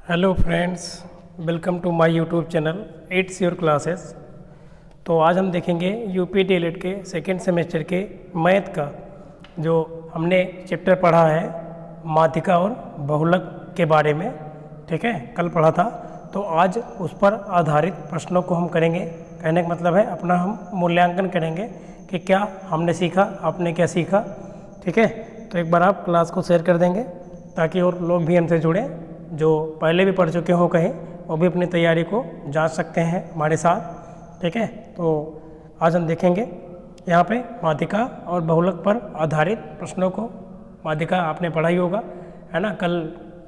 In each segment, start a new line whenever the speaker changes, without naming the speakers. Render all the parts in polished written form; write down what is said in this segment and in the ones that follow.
Hello friends, welcome to my YouTube channel it's your classes. तो आज हम देखेंगे यूपी डीएलएड के सेकेंड सेमेस्टर के मैथ का जो हमने चैप्टर पढ़ा है माध्यिका और बहुलक के बारे में। ठीक है, कल पढ़ा था। तो आज उस पर आधारित प्रश्नों को हम करेंगे। कहने का मतलब है अपना हम मूल्यांकन करेंगे कि क्या हमने सीखा, आपने क्या सीखा। ठीक है, तो एक बार आप क्लास को शेयर कर देंगे ताकि और लोग भी हमसे जुड़ें जो पहले भी पढ़ चुके हों कहीं, वो भी अपनी तैयारी को जांच सकते हैं हमारे साथ। ठीक है, तो आज हम देखेंगे यहाँ पे माध्यिका और बहुलक पर आधारित प्रश्नों को। माध्यिका आपने पढ़ा ही होगा, है ना। कल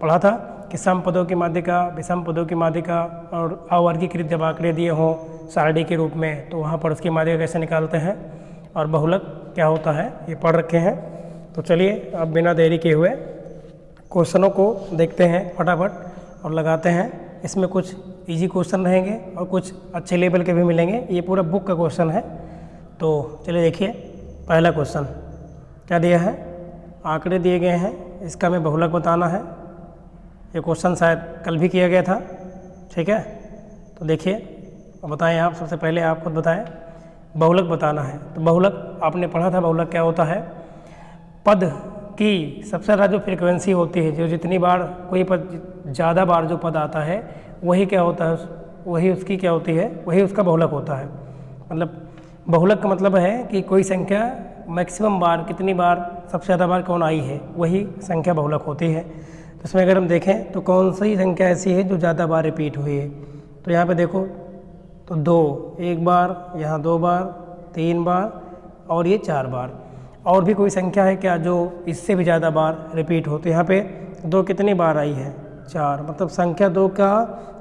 पढ़ा था कि सम पदों की माध्यिका, विषम पदों की माध्यिका और अवर्गीकृत जब आंकड़े दिए हों सारणी के रूप में, तो वहाँ पर उसकी माध्यिका कैसे निकालते हैं और बहुलक क्या होता है, ये पढ़ रखे हैं। तो चलिए अब बिना देरी किए हुए क्वेश्चनों को देखते हैं फटाफट और लगाते हैं। इसमें कुछ इजी क्वेश्चन रहेंगे और कुछ अच्छे लेवल के भी मिलेंगे। ये पूरा बुक का क्वेश्चन है। तो चलिए देखिए, पहला क्वेश्चन क्या दिया है, आंकड़े दिए गए हैं, इसका हमें बहुलक बताना है। ये क्वेश्चन शायद कल भी किया गया था। ठीक है, तो देखिए और बताएं आप। सबसे पहले आप खुद बताएं, बहुलक बताना है। तो बहुलक आपने पढ़ा था, बहुलक क्या होता है, पद की सबसे ज़्यादा जो फ्रीक्वेंसी होती है, जो जितनी बार कोई पद ज़्यादा बार जो पद आता है वही क्या होता है, वही उसकी क्या होती है, वही उसका बहुलक होता है। मतलब बहुलक का मतलब है कि कोई संख्या मैक्सिमम बार, कितनी बार, सबसे ज़्यादा बार कौन आई है, वही संख्या बहुलक होती है। तो इसमें अगर हम देखें तो कौन सी संख्या ऐसी है जो ज़्यादा बार रिपीट हुई है। तो यहाँ पे देखो तो 2 एक बार, यहाँ 2 बार, 3 बार और ये 4 बार। और भी कोई संख्या है क्या जो इससे भी ज़्यादा बार रिपीट हो। तो यहाँ पे 2 कितनी बार आई है, 4। मतलब संख्या 2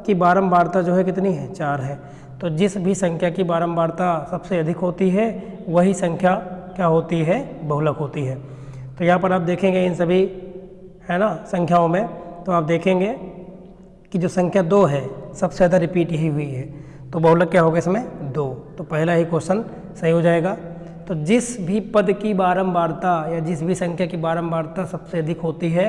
की बारंबारता जो है कितनी है, 4 है। तो जिस भी संख्या की बारंबारता सबसे अधिक होती है वही संख्या क्या होती है, बहुलक होती है। तो यहाँ पर आप देखेंगे इन सभी, है ना, संख्याओं में तो आप देखेंगे कि जो संख्या 2 है सबसे ज़्यादा रिपीट यही हुई है। तो बहुलक क्या होगा इसमें, 2। तो पहला ही क्वेश्चन सही हो जाएगा। तो जिस भी पद की बारंबारता या जिस भी संख्या की बारंबारता सबसे अधिक होती है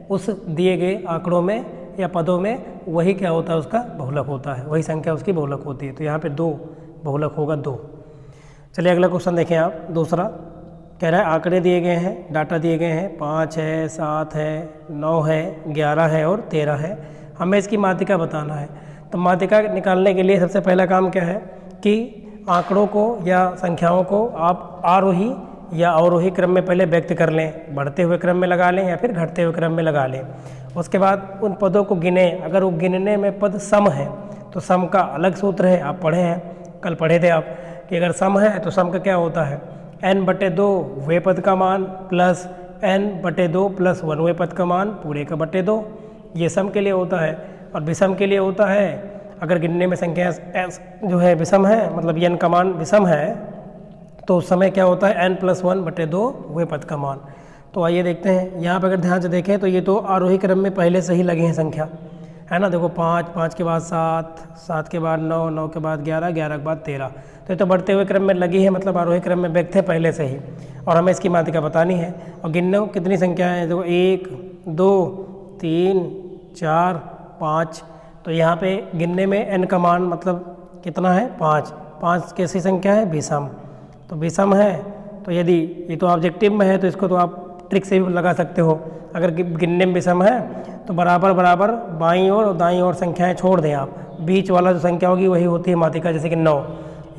उस दिए गए आंकड़ों में या पदों में, वही क्या होता है, उसका बहुलक होता है, वही संख्या उसकी बहुलक होती है। तो यहाँ पे 2 बहुलक होगा, 2। चलिए अगला क्वेश्चन देखें आप। दूसरा कह रहा है आंकड़े दिए गए हैं, डाटा दिए गए हैं, 5 है, 7 है, 9 है, 11 है और 13 है। हमें इसकी माध्यिका बताना है। तो माध्यिका निकालने के लिए सबसे पहला काम क्या है कि आंकड़ों को या संख्याओं को आप आरोही या अवरोही क्रम में पहले व्यक्त कर लें, बढ़ते हुए क्रम में लगा लें या फिर घटते हुए क्रम में लगा लें। उसके बाद उन पदों को गिने। अगर वो गिनने में पद सम है तो सम का अलग सूत्र है, आप पढ़े हैं, कल पढ़े थे आप कि अगर सम है तो सम का क्या होता है, n/2 वे पद का मान प्लस n/2 + 1 वे पद का मान पूरे का बटे 2। ये सम के लिए होता है। और विषम के लिए होता है, अगर गिनने में संख्या जो है विषम है, मतलब n का मान विषम है, तो उस समय क्या होता है, n + 1/2 वे पद का मान। तो आइए देखते हैं। यहाँ पर अगर ध्यान से देखें तो ये तो आरोही क्रम में पहले से ही लगे हैं संख्या, है ना। देखो 5, 5 के बाद 7, 7 के बाद 9, 9 के बाद 11, 11 के बाद 13। तो ये तो बढ़ते हुए क्रम में लगी है, मतलब आरोही क्रम में व्यक्त है पहले से ही। और हमें इसकी माध्यिका बतानी है। और गिनने को कितनी संख्या है, देखो 1, 2, 3, 4, 5। तो यहाँ पे गिनने में n का मान मतलब कितना है, 5। 5 कैसी संख्या है, विषम। तो विषम है तो यदि ये तो ऑब्जेक्टिव में है तो इसको तो आप ट्रिक से भी लगा सकते हो। अगर गिनने में विषम है तो बराबर बराबर बाईं ओर और दाईं ओर संख्याएं छोड़ दें आप, बीच वाला जो संख्या होगी वही होती है माध्यिका। जैसे कि 9,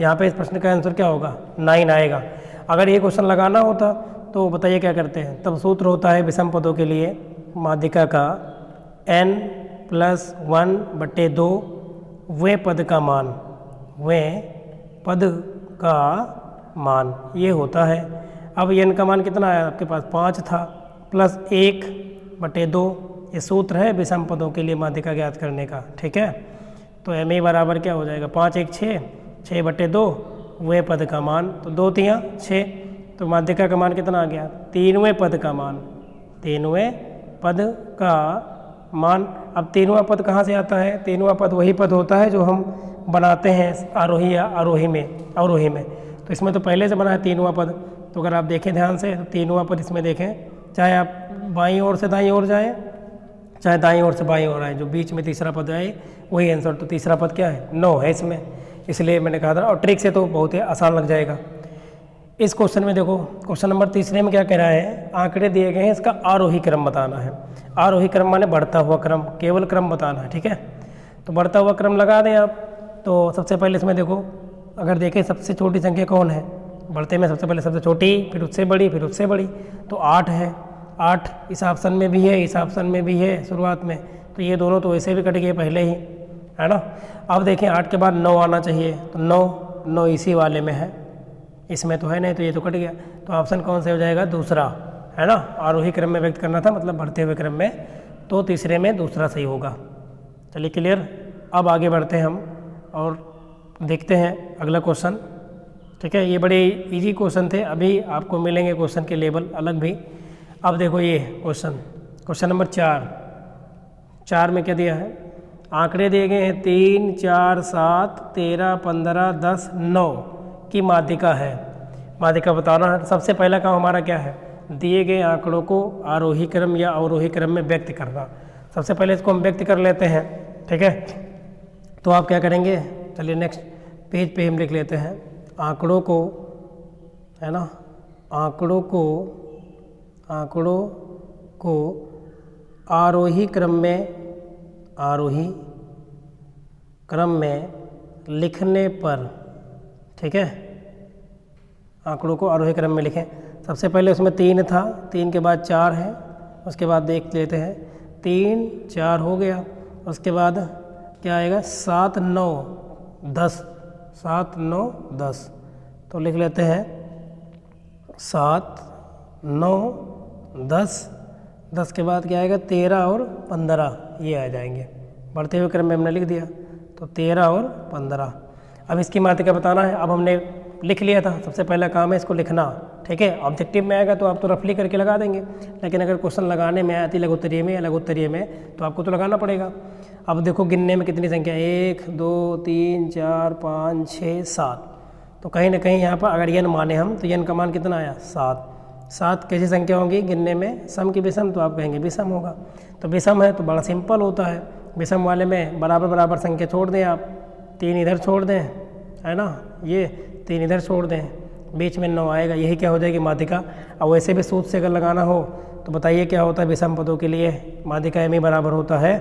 यहाँ पे इस प्रश्न का आंसर क्या होगा, 9 आएगा। अगर ये क्वेश्चन लगाना होता तो बताइए क्या करते हैं। तब सूत्र होता है विषम पदों के लिए माध्यिका का n + 1/2 वे पद का मान, वे पद का मान ये होता है। अब n का मान कितना आया आपके पास, 5 था, प्लस 1/2। ये सूत्र है विषम पदों के लिए माध्यिका ज्ञात करने का। ठीक है, तो m बराबर क्या हो जाएगा, 5 1 6, 6/2 वे पद का मान। तो 2 3 6, तो माध्यिका का मान कितना आ गया, 3वें पद का मान, 3वें पद का मान। अब 3वां पद कहाँ से आता है, 3वां पद वही पद होता है जो हम बनाते हैं आरोही या अवरोही में। तो इसमें तो पहले से बना है 3वां पद। तो अगर आप देखें ध्यान से तो 3वां पद इसमें देखें, चाहे आप बाईं ओर से दाईं ओर जाएं चाहे दाईं ओर से बाईं ओर आए, जो बीच में तीसरा पद आए वही आंसर। तो तीसरा पद क्या है? 9 है इसमें, इसलिए मैंने कहा था। और ट्रिक से तो बहुत ही आसान लग जाएगा। इस क्वेश्चन में देखो, क्वेश्चन नंबर तीसरे में क्या कह रहा है, आंकड़े दिए गए हैं, इसका आरोही क्रम बताना है। आरोही क्रम माने बढ़ता हुआ क्रम, केवल क्रम बताना है, ठीक है। तो बढ़ता हुआ क्रम लगा दें आप। तो सबसे पहले इसमें देखो, अगर देखें सबसे छोटी संख्या कौन है, बढ़ते में सबसे पहले सबसे छोटी, फिर उससे बड़ी, फिर उससे बड़ी, तो 8 है। 8 इस ऑप्शन में भी है, इस ऑप्शन में भी है शुरुआत में, तो ये दोनों तो वैसे भी कट गए पहले ही, है ना। अब देखें 8 के बाद 9 आना चाहिए, तो 9 इसी वाले में है, इसमें तो है नहीं, तो ये तो कट गया। तो ऑप्शन कौन से हो जाएगा? दूसरा, है ना। आरोही क्रम में व्यक्त करना था, मतलब बढ़ते हुए क्रम में, तो तीसरे में दूसरा सही होगा। चलिए क्लियर। अब आगे बढ़ते हैं हम और देखते हैं अगला क्वेश्चन, ठीक है। ये बड़े इजी क्वेश्चन थे, अभी आपको मिलेंगे क्वेश्चन के लेवल अलग भी। अब देखो ये क्वेश्चन नंबर 4 में क्या दिया है, आंकड़े दिए गए हैं 3, 4, 7, 13, 15, 10, 9 की माध्यिका है। माध्यिका बताना है। सबसे पहला काम हमारा क्या है, दिए गए आंकड़ों को आरोही क्रम या अवरोही क्रम में व्यक्त करना। सबसे पहले इसको हम व्यक्त कर लेते हैं, ठीक है। तो आप क्या करेंगे, चलिए नेक्स्ट पेज पे हम लिख लेते हैं, आंकड़ों को, है ना, आंकड़ों को आरोही क्रम में लिखने पर, ठीक है। आंकड़ों को आरोही क्रम में लिखें। सबसे पहले उसमें 3 था, 3 के बाद 4 है, उसके बाद देख लेते हैं, 3, 4 हो गया, उसके बाद क्या आएगा, 7, 9, 10, 7, 9, 10। तो लिख लेते हैं 7, 9, 10, 10 के बाद क्या आएगा, 13 और 15, ये आ जाएंगे। बढ़ते हुए क्रम में हमने लिख दिया, तो 13 और 15। अब इसकी माध्यिका बताना है। अब हमने लिख लिया था, सबसे पहला काम है इसको लिखना, ठीक है। ऑब्जेक्टिव में आएगा तो आप तो रफली करके लगा देंगे, लेकिन अगर क्वेश्चन लगाने में आती लघुत्तरीय में या लघुत्तरीय में, तो आपको तो लगाना पड़ेगा। अब देखो गिनने में कितनी संख्या, 1, 2, 3, 4, 5, 6, 7। तो कहीं ना कहीं यहाँ पर अगर यन माने हम, तो यन का मान कितना आया, 7। 7 कैसी संख्या होगी गिनने में, सम की विषम, तो आप कहेंगे विषम होगा। तो विषम है तो बड़ा सिंपल होता है। विषम वाले में बराबर संख्या छोड़ दें आप, 3 इधर छोड़ दें, है ना, ये 3 इधर छोड़ दें, बीच में 9 आएगा, यही क्या हो जाएगी माध्यिका। और वैसे भी सूत्र से अगर लगाना हो तो बताइए क्या होता है विषम पदों के लिए, माध्यिका m बराबर होता है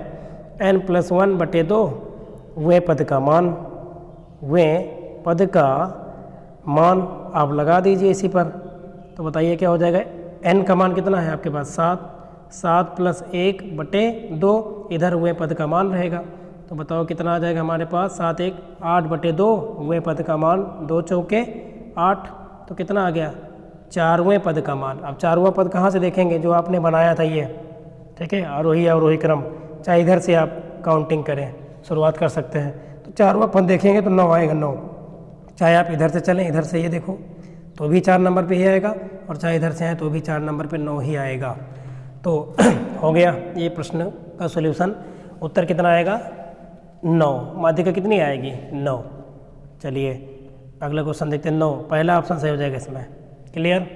n+1/2 वे पद का मान, आप लगा दीजिए इसी पर। तो बताइए क्या हो जाएगा, n का मान कितना है आपके पास, 7 + 1/2, इधर वे पद का मान रहेगा। तो बताओ कितना आ जाएगा हमारे पास, 7, 1, 8/2 वे पद का मान, 2 चौके 8, तो कितना आ गया, 4वें पद का मान। अब 4वां पद कहाँ से देखेंगे, जो आपने बनाया था ये, ठीक है, आरोही या अवरोही क्रम, चाहे इधर से आप काउंटिंग करें, शुरुआत कर सकते हैं। तो 4वां पद देखेंगे तो 9 आएगा, 9। चाहे आप इधर से चलें, इधर से ये देखो तो भी 4 नंबर पे ही आएगा, और चाहे इधर से आए तो भी 4 नंबर पे 9 ही आएगा। तो हो गया ये प्रश्न का सॉल्यूशन। उत्तर कितना आएगा, 9। माध्यिका कितनी आएगी, 9। चलिए अगला क्वेश्चन देखते हैं। 9 पहला ऑप्शन सही हो जाएगा इसमें, क्लियर।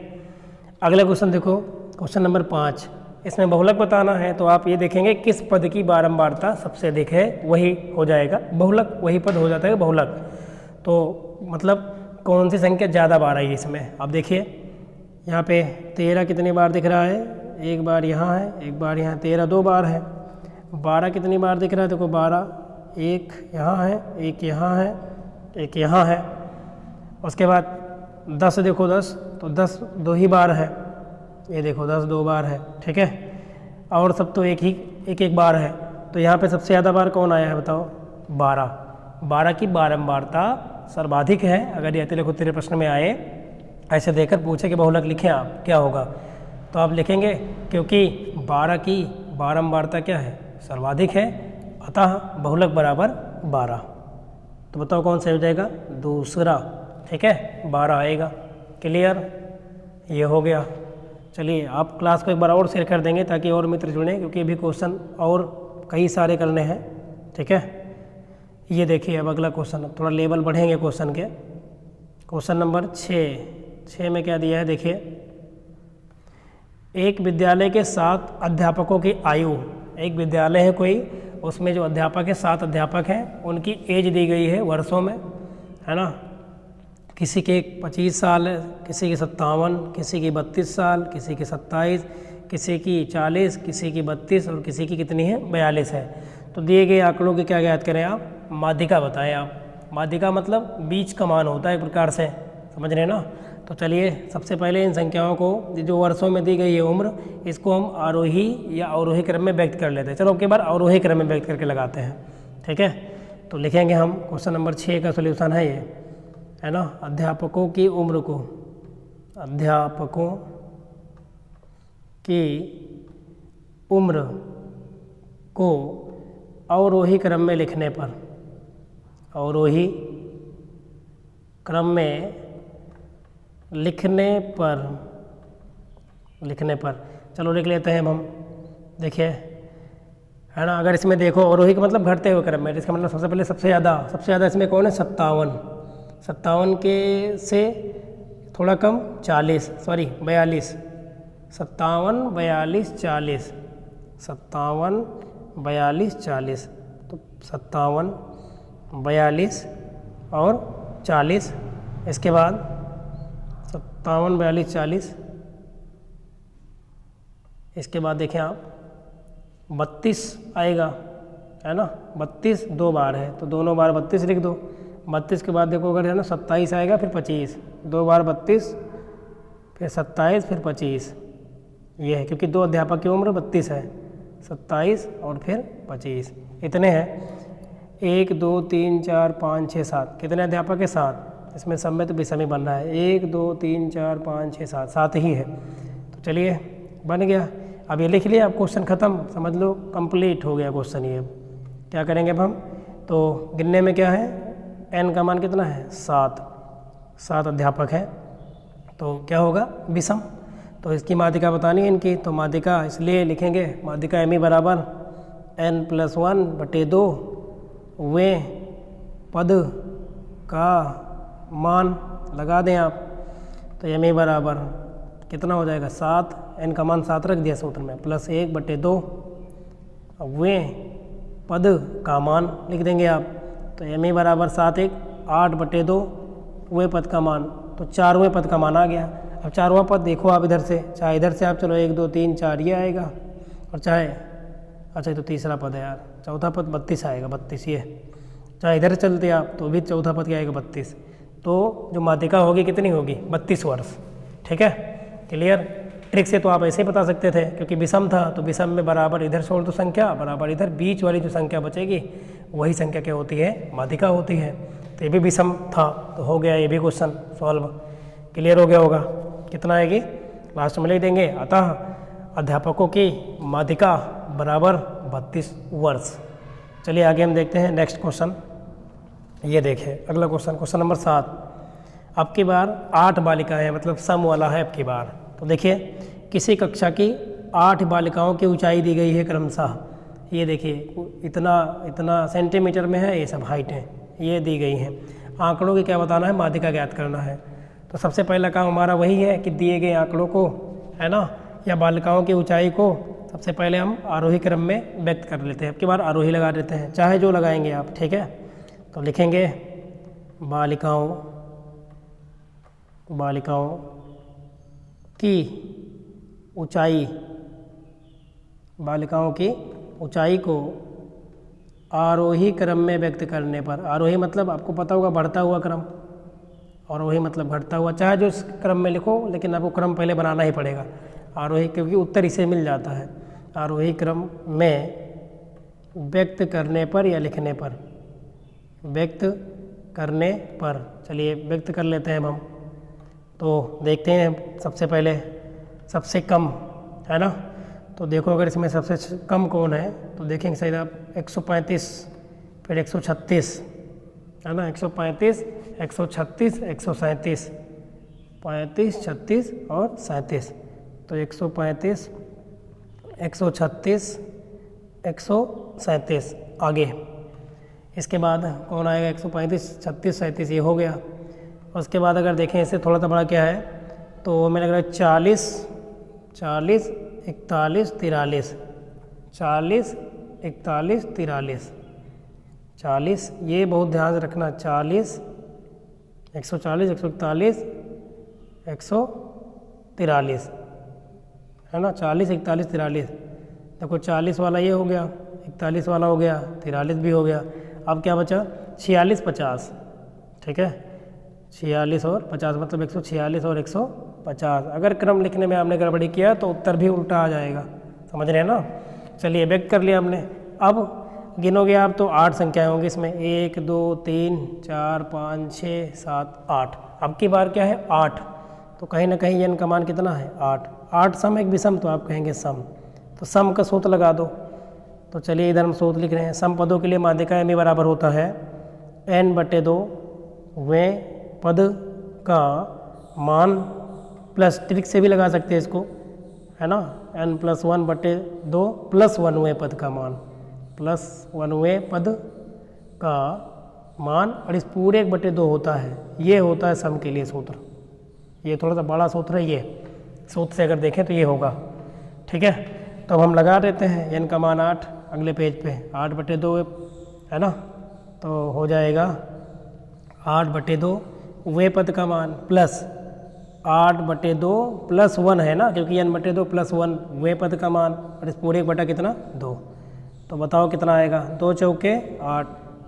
अगला क्वेश्चन देखो, क्वेश्चन नंबर 5, इसमें बहुलक बताना है। तो आप ये देखेंगे किस पद की बारंबारता सबसे अधिक है, वही हो जाएगा बहुलक, वही पद हो जाता है बहुलक। तो मतलब कौन सी संख्या ज़्यादा बार आई इसमें, आप देखिए यहाँ पे 13 कितनी बार दिख रहा है, एक बार यहाँ है, एक बार यहाँ, 13 2 बार है। 12 कितनी बार दिख रहा है, देखो 12, एक यहाँ है, एक यहाँ है, एक यहाँ है। उसके बाद 10 देखो 10, तो 10 2 ही बार है, ये देखो 10 2 बार है, ठीक है। और सब तो एक बार है। तो यहाँ पे सबसे ज़्यादा बार कौन आया है बताओ, 12 की बारंबारता सर्वाधिक है। अगर ये लघुत्तरीय प्रश्न में आए, ऐसे देकर पूछे कि बहुलक लिखें आप, क्या होगा, तो आप लिखेंगे क्योंकि 12 की बारंबारता क्या है, सर्वाधिक है, अतः बहुलक बराबर 12। तो बताओ कौन सा हो जाएगा, दूसरा, ठीक है, 12 आएगा। क्लियर, ये हो गया। चलिए आप क्लास को एक बार और शेयर कर देंगे ताकि और मित्र जुड़ें, क्योंकि अभी क्वेश्चन और कई सारे करने हैं, ठीक है। ये देखिए अब अगला क्वेश्चन, थोड़ा लेवल बढ़ेंगे क्वेश्चन के। क्वेश्चन नंबर 6 में क्या दिया है देखिए, एक विद्यालय के 7 अध्यापकों की आयु एक विद्यालय है कोई, उसमें जो अध्यापक है 7 अध्यापक हैं, उनकी एज दी गई है वर्षों में, है ना। किसी के 25 साल है, किसी की 57, किसी की 32 साल, किसी की 27, किसी की 40, किसी की 32 और किसी की कितनी है 42 है। तो दिए गए आंकड़ों की क्या ज्ञात करें आप, माध्यिका बताएं आप। माध्यिका मतलब बीच का मान होता है एक प्रकार से, समझ रहे हैं ना। तो चलिए सबसे पहले इन संख्याओं को जो वर्षों में दी गई है उम्र, इसको हम आरोही या अवरोही क्रम में व्यक्त कर लेते हैं। चलो अब की बार अवरोही क्रम में व्यक्त करके लगाते हैं, ठीक है। तो लिखेंगे हम, क्वेश्चन नंबर 6 का सोल्यूशन है ये, है ना। अध्यापकों की उम्र को, अध्यापकों की उम्र को अवरोही क्रम में लिखने पर, अवरोही क्रम में लिखने पर चलो लिख लेते हैं हम। देखिए, है ना, अगर इसमें देखो अवरोही का मतलब घटते हुए क्रम में, इसका मतलब सबसे पहले सबसे ज़्यादा इसमें कौन है 57, 57 के से थोड़ा कम 40, सॉरी 42, 57, 42, 40, 57, 42, 40, तो 57, 42 और 40, इसके बाद 57, 42, 40, इसके बाद देखें आप 32 आएगा, है ना। 32 2 बार है तो दोनों बार 32 लिख दो। 32 के बाद देखो अगर है ना 27 आएगा, फिर 25, 2 बार 32, फिर 27, फिर 25, ये है क्योंकि 2 अध्यापक की उम्र 32 है, 27 और फिर 25, इतने हैं। 1 2 3 4 5 6 7, कितने अध्यापक है 7, इसमें सब में तो विषमी बन रहा है। 1 2 3 4 5 6 7, 7 ही है। तो चलिए बन गया। अब ये लिख लिया, अब क्वेश्चन ख़त्म, समझ लो कंप्लीट हो गया क्वेश्चन ये। क्या करेंगे अब हम, तो गिनने में क्या है, n का मान कितना है 7 अध्यापक हैं, तो क्या होगा विषम। तो इसकी माध्यिका बतानी है इनकी, तो माध्यिका इसलिए लिखेंगे, माध्यिका m बराबर n+1/2 वे पद का मान लगा दें आप। तो m बराबर कितना हो जाएगा 7, n का मान 7 रख दिया सूत्र में, +1/2 वे पद का मान लिख देंगे आप। तो m बराबर 7 1 8/2 वे पद का मान, तो 4वें पद का मान आ गया। अब 4वां पद देखो आप इधर से, चाहे इधर से आप चलो 1 2 3 4 ये आएगा, और चाहे अच्छा ये तो तीसरा पद है यार, चौथा पद 32 आएगा, 32 ये, चाहे इधर चलते आप तो भी चौथा पद क्या आएगा 32। तो जो माध्यिका होगी कितनी होगी 32 वर्ष, ठीक है। क्लियर। ट्रिक से तो आप ऐसे ही बता सकते थे, क्योंकि विषम था तो विषम में बराबर इधर छोड़ दो संख्या, बराबर इधर, बीच वाली जो संख्या बचेगी वही संख्या क्या होती है, माध्यिका होती है। तो ये भी विषम था, तो हो गया ये भी क्वेश्चन सॉल्व। क्लियर हो गया होगा। कितना आएगी लास्ट में लिख देंगे, अतः अध्यापकों की माध्यिका बराबर 32 वर्ष। चलिए आगे हम देखते हैं नेक्स्ट क्वेश्चन। ये देखिए अगला क्वेश्चन, क्वेश्चन नंबर 7। अब की बार 8 बालिकाएँ, मतलब सम वाला है अब की बार। तो देखिए किसी कक्षा की 8 बालिकाओं की ऊंचाई दी गई है क्रमशः, ये देखिए इतना सेंटीमीटर में है, ये सब हाइटें ये दी गई हैं। आंकड़ों की क्या बताना है, माध्यिका ज्ञात करना है। तो सबसे पहला काम हमारा वही है कि दिए गए आंकड़ों को, है ना, या बालिकाओं की ऊंचाई को सबसे पहले हम आरोही क्रम में व्यक्त कर लेते हैं। अब की बार आरोही लगा देते हैं, चाहे जो लगाएंगे आप, ठीक है। तो लिखेंगे बालिकाओं की ऊंचाई, बालिकाओं की ऊंचाई को आरोही क्रम में व्यक्त करने पर, आरोही मतलब आपको पता होगा बढ़ता हुआ क्रम, और वही मतलब घटता हुआ, चाहे जो क्रम में लिखो लेकिन आपको क्रम पहले बनाना ही पड़ेगा आरोही, क्योंकि उत्तर इसे मिल जाता है। आरोही क्रम में व्यक्त करने पर या लिखने पर, व्यक्त करने पर। चलिए व्यक्त कर लेते हैं हम। तो देखते हैं सबसे पहले सबसे कम, है ना। तो देखो अगर इसमें सबसे कम कौन है, तो देखेंगे सही आप 135, फिर 136, है ना, 135, 136, 137, 35, 36 और 37। तो 135, 136, 137 आगे। इसके बाद कौन आएगा 135, 36, 37, ये हो गया। उसके बाद अगर देखें इससे थोड़ा सा बड़ा क्या है, तो हमें लग रहा है 40, 41, 43, 40, 41, 43, 40, ये बहुत ध्यान से रखना, 40, 140, 141, 143, है ना, 40, 41, 43। देखो 40 वाला ये हो गया, 41 वाला हो गया, 43 भी हो गया। अब क्या बचा, 46, 50, ठीक है, 46 और 50 मतलब 146 और 150। अगर क्रम लिखने में आपने गड़बड़ी किया तो उत्तर भी उल्टा आ जाएगा, समझ रहे हैं ना। चलिए व्यक्त कर लिया हमने। अब गिनोगे आप तो 8 संख्याएं होंगी इसमें, 1, 2, 3, 4, 5, 6, 7, 8। अब की बार क्या है, 8, तो कहीं ना कहीं n का मान कितना है, 8। 8 सम एक विषम, तो आप कहेंगे सम, तो सम का सूत्र लगा दो। तो चलिए इधर हम सूत्र लिख रहे हैं। सम पदों के लिए माध्यिका m बराबर होता है n/2 वे पद का मान, प्लस ट्रिक से भी लगा सकते हैं इसको, है ना, n+1/2 प्लस 1वें पद का मान, प्लस 1वें पद का मान, और इस पूरे 1/2 होता है, ये होता है सम के लिए सूत्र। ये थोड़ा सा बड़ा सूत्र है, ये सूत्र से अगर देखें तो ये होगा, ठीक है। तो अब हम लगा देते हैं n का मान 8, अगले पेज पे 8/2 है ना, तो हो जाएगा 8/2 वे पद का मान प्लस 8/2 प्लस 1 है ना, क्योंकि n/2 प्लस 1 वे पद का मान, और इस पूरे 1 कितना 2। तो बताओ कितना आएगा, 2 चौके 8,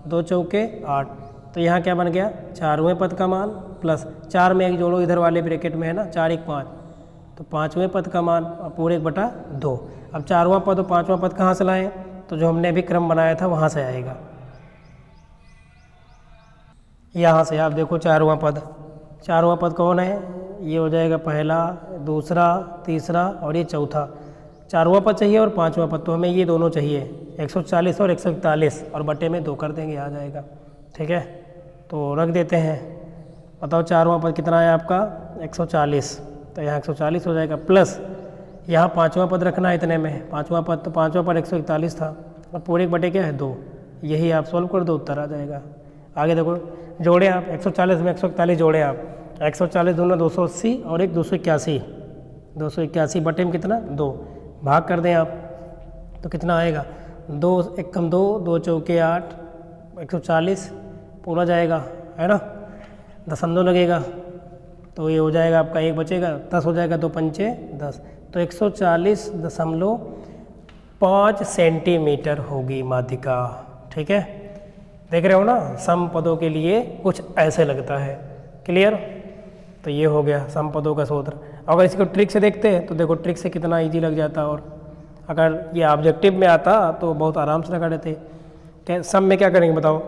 2 चौके 8, तो यहाँ क्या बन गया, 4वें पद का मान प्लस 4 में एक जोड़ो इधर वाले ब्रैकेट में, है ना, 4 1 5, तो 5वें पद का मान और पूरे 1/2। अब 4वां पद और 5वां पद कहाँ से लाएं, तो जो हमने अभी क्रम बनाया था वहाँ से आएगा। यहाँ से आप देखो 4वां पद, 4वां पद कौन है, ये हो जाएगा पहला, दूसरा, तीसरा और ये चौथा। 4वां पद चाहिए और 5वां पद, तो हमें ये दोनों चाहिए, 140 और 141, और बटे में 2 कर देंगे, आ जाएगा, ठीक है। तो रख देते हैं। बताओ 4वां पद कितना है आपका, 140, तो यहाँ 140 हो जाएगा, प्लस यहाँ 5वां पद रखना है इतने में, 5वां पद, तो 5वां पद 141 था, और पूरे 1 बटे क्या है 2, यही आप सॉल्व कर दो, उत्तर आ जाएगा। आगे देखो, जोड़े आप 140 में 141 जोड़े आप, 140 दोनों 280 और एक 281, 281 बटे में कितना 2, भाग कर दें आप तो कितना आएगा, 2 1 कम 2, 2 चौके 8, 140 पूरा जाएगा, है ना, दशमलव लगेगा, तो ये हो जाएगा आपका 1 बचेगा, 10 हो जाएगा, 2 पंचे 10, तो 140.5 सेंटीमीटर होगी माध्यिका, ठीक है। देख रहे हो ना, सम पदों के लिए कुछ ऐसे लगता है, क्लियर। तो ये हो गया सम पदों का सूत्र। अगर इसको ट्रिक से देखते हैं तो देखो ट्रिक से कितना इजी लग जाता, और अगर ये ऑब्जेक्टिव में आता तो बहुत आराम से लगा देते। क्या सम में क्या करेंगे बताओ,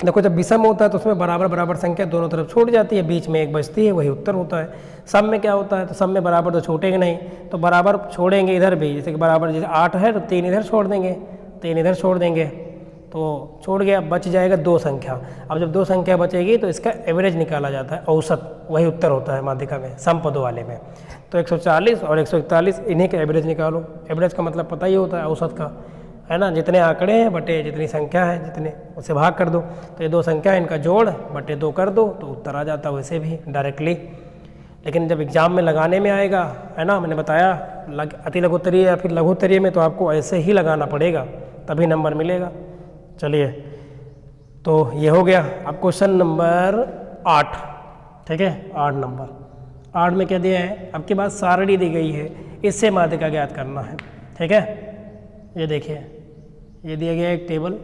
देखो जब विषम होता है तो उसमें बराबर बराबर संख्या दोनों तरफ छूट जाती है, बीच में एक बचती है, वही उत्तर होता है। सम में क्या होता है, तो सम में बराबर तो छूटेंगे नहीं, तो बराबर छोड़ेंगे इधर भी, जैसे कि बराबर जैसे 8 है तो 3 इधर छोड़ देंगे, 3 इधर छोड़ देंगे, तो छोड़ गया, बच जाएगा 2 संख्या। अब जब 2 संख्या बचेगी तो इसका एवरेज निकाला जाता है, औसत, वही उत्तर होता है माध्यिका में, सम पदों वाले में। तो 140 और 141 इन्हीं का एवरेज निकालो। एवरेज का मतलब पता ही होता है, औसत का, है ना, जितने आंकड़े हैं बटे जितनी संख्या है, जितने उससे भाग कर दो, तो ये 2 संख्या है, इनका जोड़ बटे 2 कर दो तो उत्तर आ जाता है वैसे भी डायरेक्टली। लेकिन जब एग्जाम में लगाने में आएगा, है ना, मैंने बताया अति लघुत्तरीय या फिर लघुत्तरीय में तो आपको ऐसे ही लगाना पड़ेगा, तभी नंबर मिलेगा। चलिए, तो ये हो गया। अब क्वेश्चन नंबर 8, ठीक है, 8 नंबर, 8 में क्या दिया है, आपके पास सारणी दी गई है, इससे माध्यिका ज्ञात करना है, ठीक है। ये देखिए, ये दिया गया एक टेबल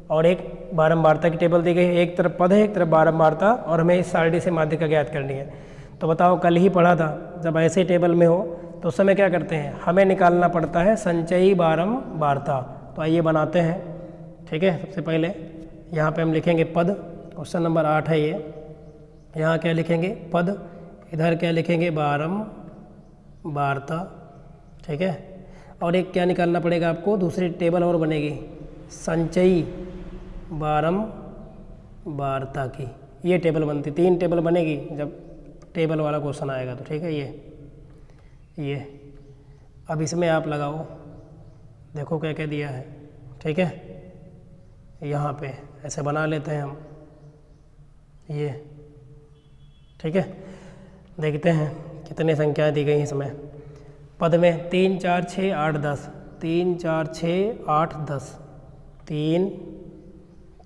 और एक बारंबारता की टेबल दी गई है, एक तरफ पद है एक तरफ बारंबारता, और हमें इस सारणी से माध्यिका ज्ञात करनी है। तो बताओ, कल ही पढ़ा था, जब ऐसे टेबल में हो तो उस समय क्या करते हैं, हमें निकालना पड़ता है संचयी बारंबारता। तो आइए बनाते हैं, ठीक है। सबसे पहले यहाँ पे हम लिखेंगे पद, क्वेश्चन नंबर 8 है ये, यहाँ क्या लिखेंगे पद, इधर क्या लिखेंगे बारंबारता, ठीक है। और एक क्या निकालना पड़ेगा आपको, दूसरी टेबल और बनेगी संचयी बारंबारता की, ये टेबल बनती, 3 टेबल बनेगी जब टेबल वाला क्वेश्चन आएगा तो, ठीक है। ये अब इसमें आप लगाओ, देखो क्या क्या दिया है, ठीक है। यहाँ पे ऐसे बना लेते हैं हम ये, ठीक है। देखते हैं कितने संख्याएं दी गई हैं इसमें। पद में 3 4 6 8 10, 3 4 6 8 10, 3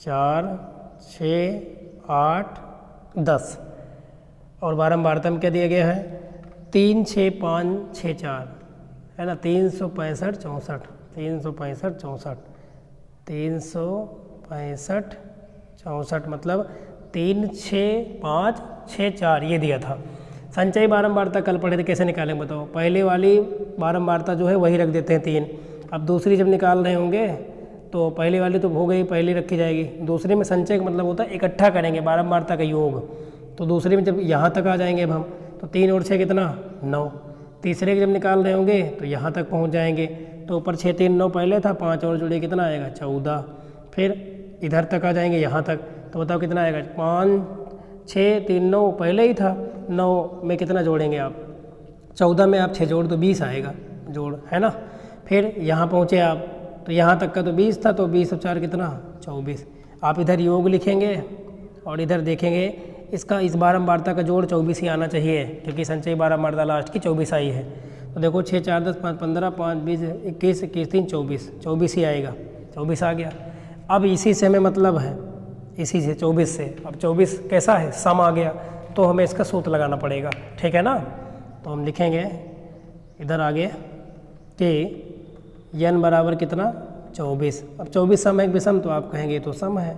4 6 8 10। और बारंबारता में क्या दिया गया है, 3 6 5 6 4, है ना, 365 64, 365 64, 365 64 मतलब 3 6 5 6 4 ये दिया था। संचयी बारंबारता कल पढ़े थे, कैसे निकालेंगे बताओ। पहले वाली बारंबारता जो है वही रख देते हैं 3। अब दूसरी जब निकाल रहे होंगे तो पहले वाली तो हो गई, पहली रखी जाएगी। दूसरे में संचय का मतलब होता है इकट्ठा करेंगे बारंबारता का योग। तो दूसरे में जब यहाँ तक आ जाएंगे अब हम, तो 3 और 6 कितना 9। तीसरे के जब निकाल रहे होंगे तो यहाँ तक पहुँच जाएंगे, तो ऊपर 6 3 9 पहले था, 5 और जुड़े कितना आएगा 14। फिर इधर तक आ जाएंगे यहाँ तक, तो बताओ कितना आएगा 5 6 3 9 पहले ही था, 9 में कितना जोड़ेंगे आप, 14 में आप 6 जोड़ दो 20 आएगा जोड़, है ना। फिर यहाँ पहुँचे आप तो यहाँ तक का तो 20 था, तो 20 और 4 कितना 24। आप इधर योग लिखेंगे और इधर देखेंगे इसका इस बारंबारता का जोड़ 24 ही आना चाहिए, क्योंकि संचयी बारंबारता लास्ट की 24 आई है। तो देखो 6 4 10 5 15 5 20 21 21 3 24, 24 ही आएगा, 24 आ गया। अब इसी से हमें मतलब है, इसी से 24 से, अब 24 कैसा है सम आ गया, तो हमें इसका सूत्र लगाना पड़ेगा, ठीक है ना। तो हम लिखेंगे इधर आगे कि n बराबर कितना 24। अब 24 सम है एक विषम, तो आप कहेंगे तो सम है,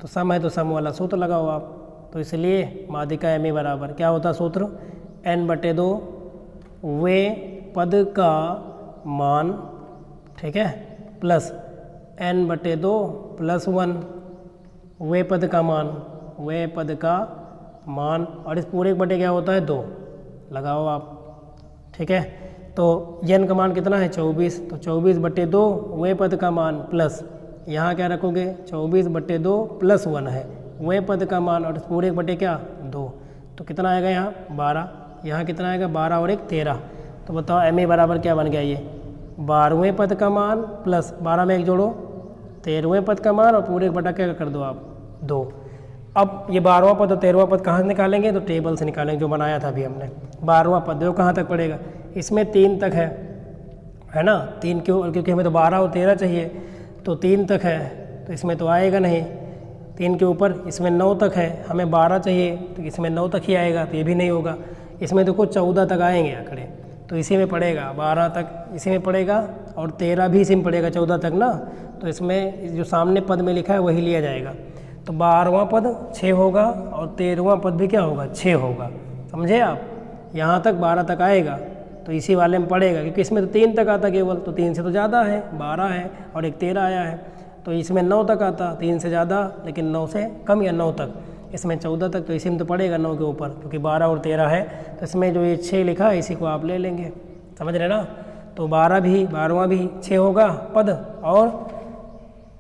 तो सम है तो सम वाला सूत्र लगाओ आप। तो इसलिए माध्यिका m बराबर क्या होता सूत्र, n/2 वे पद का मान, ठीक है, प्लस n/2 + 1 वे पद का मान, वे पद का मान, और इस पूरे के बटे क्या होता है 2 लगाओ आप, ठीक है। तो n का मान कितना है 24, तो 24/2 वे पद का मान प्लस यहाँ क्या रखोगे 24/2 + 1 है वे पद का मान, और इस पूरे के बटे क्या 2, तो कितना आएगा यहाँ 12, यहाँ कितना आएगा 12 और 1 13। तो बताओ m बराबर क्या बन गया, ये 12वें पद का मान प्लस 12 में 1 जोड़ो 13वें पद का मान, और पूरे बटा क्या कर दो आप 2। अब ये 12वां पद और 13वां पद कहाँ से निकालेंगे, तो टेबल से निकालेंगे जो बनाया था अभी हमने। 12वां पद देखो कहाँ तक पड़ेगा, इसमें 3 तक है ना, 3 क्यों, क्योंकि हमें तो 12 और 13 चाहिए, तो 3 तक है, तो इसमें तो आएगा नहीं। 3 के ऊपर इसमें 9 तक है, हमें 12 चाहिए, तो इसमें 9 तक ही आएगा, तो ये भी नहीं होगा। इसमें देखो 14 तक आएंगे आंकड़े, तो इसी में पड़ेगा 12 तक, इसी में पड़ेगा, और 13 भी इसी में पड़ेगा 14 तक ना, तो इसमें जो सामने पद में लिखा है वही लिया जाएगा। तो 12वां पद 6 होगा और 13वां पद भी क्या होगा 6 होगा, समझे आप। यहाँ तक 12 तक आएगा तो इसी वाले में पड़ेगा, क्योंकि इसमें तो 3 तक आता केवल, तो 3 से तो ज़्यादा है, 12 है और एक 13 आया है, तो इसमें 9 तक आता, 3 से ज़्यादा लेकिन 9 से कम या 9 तक, इसमें 14 तक, तो इसी में तो पड़ेगा 9 के ऊपर, क्योंकि 12 और 13 है, तो इसमें जो ये 6 लिखा है इसी को आप ले लेंगे, समझ रहे ना। तो 12वां भी 6 होगा पद, और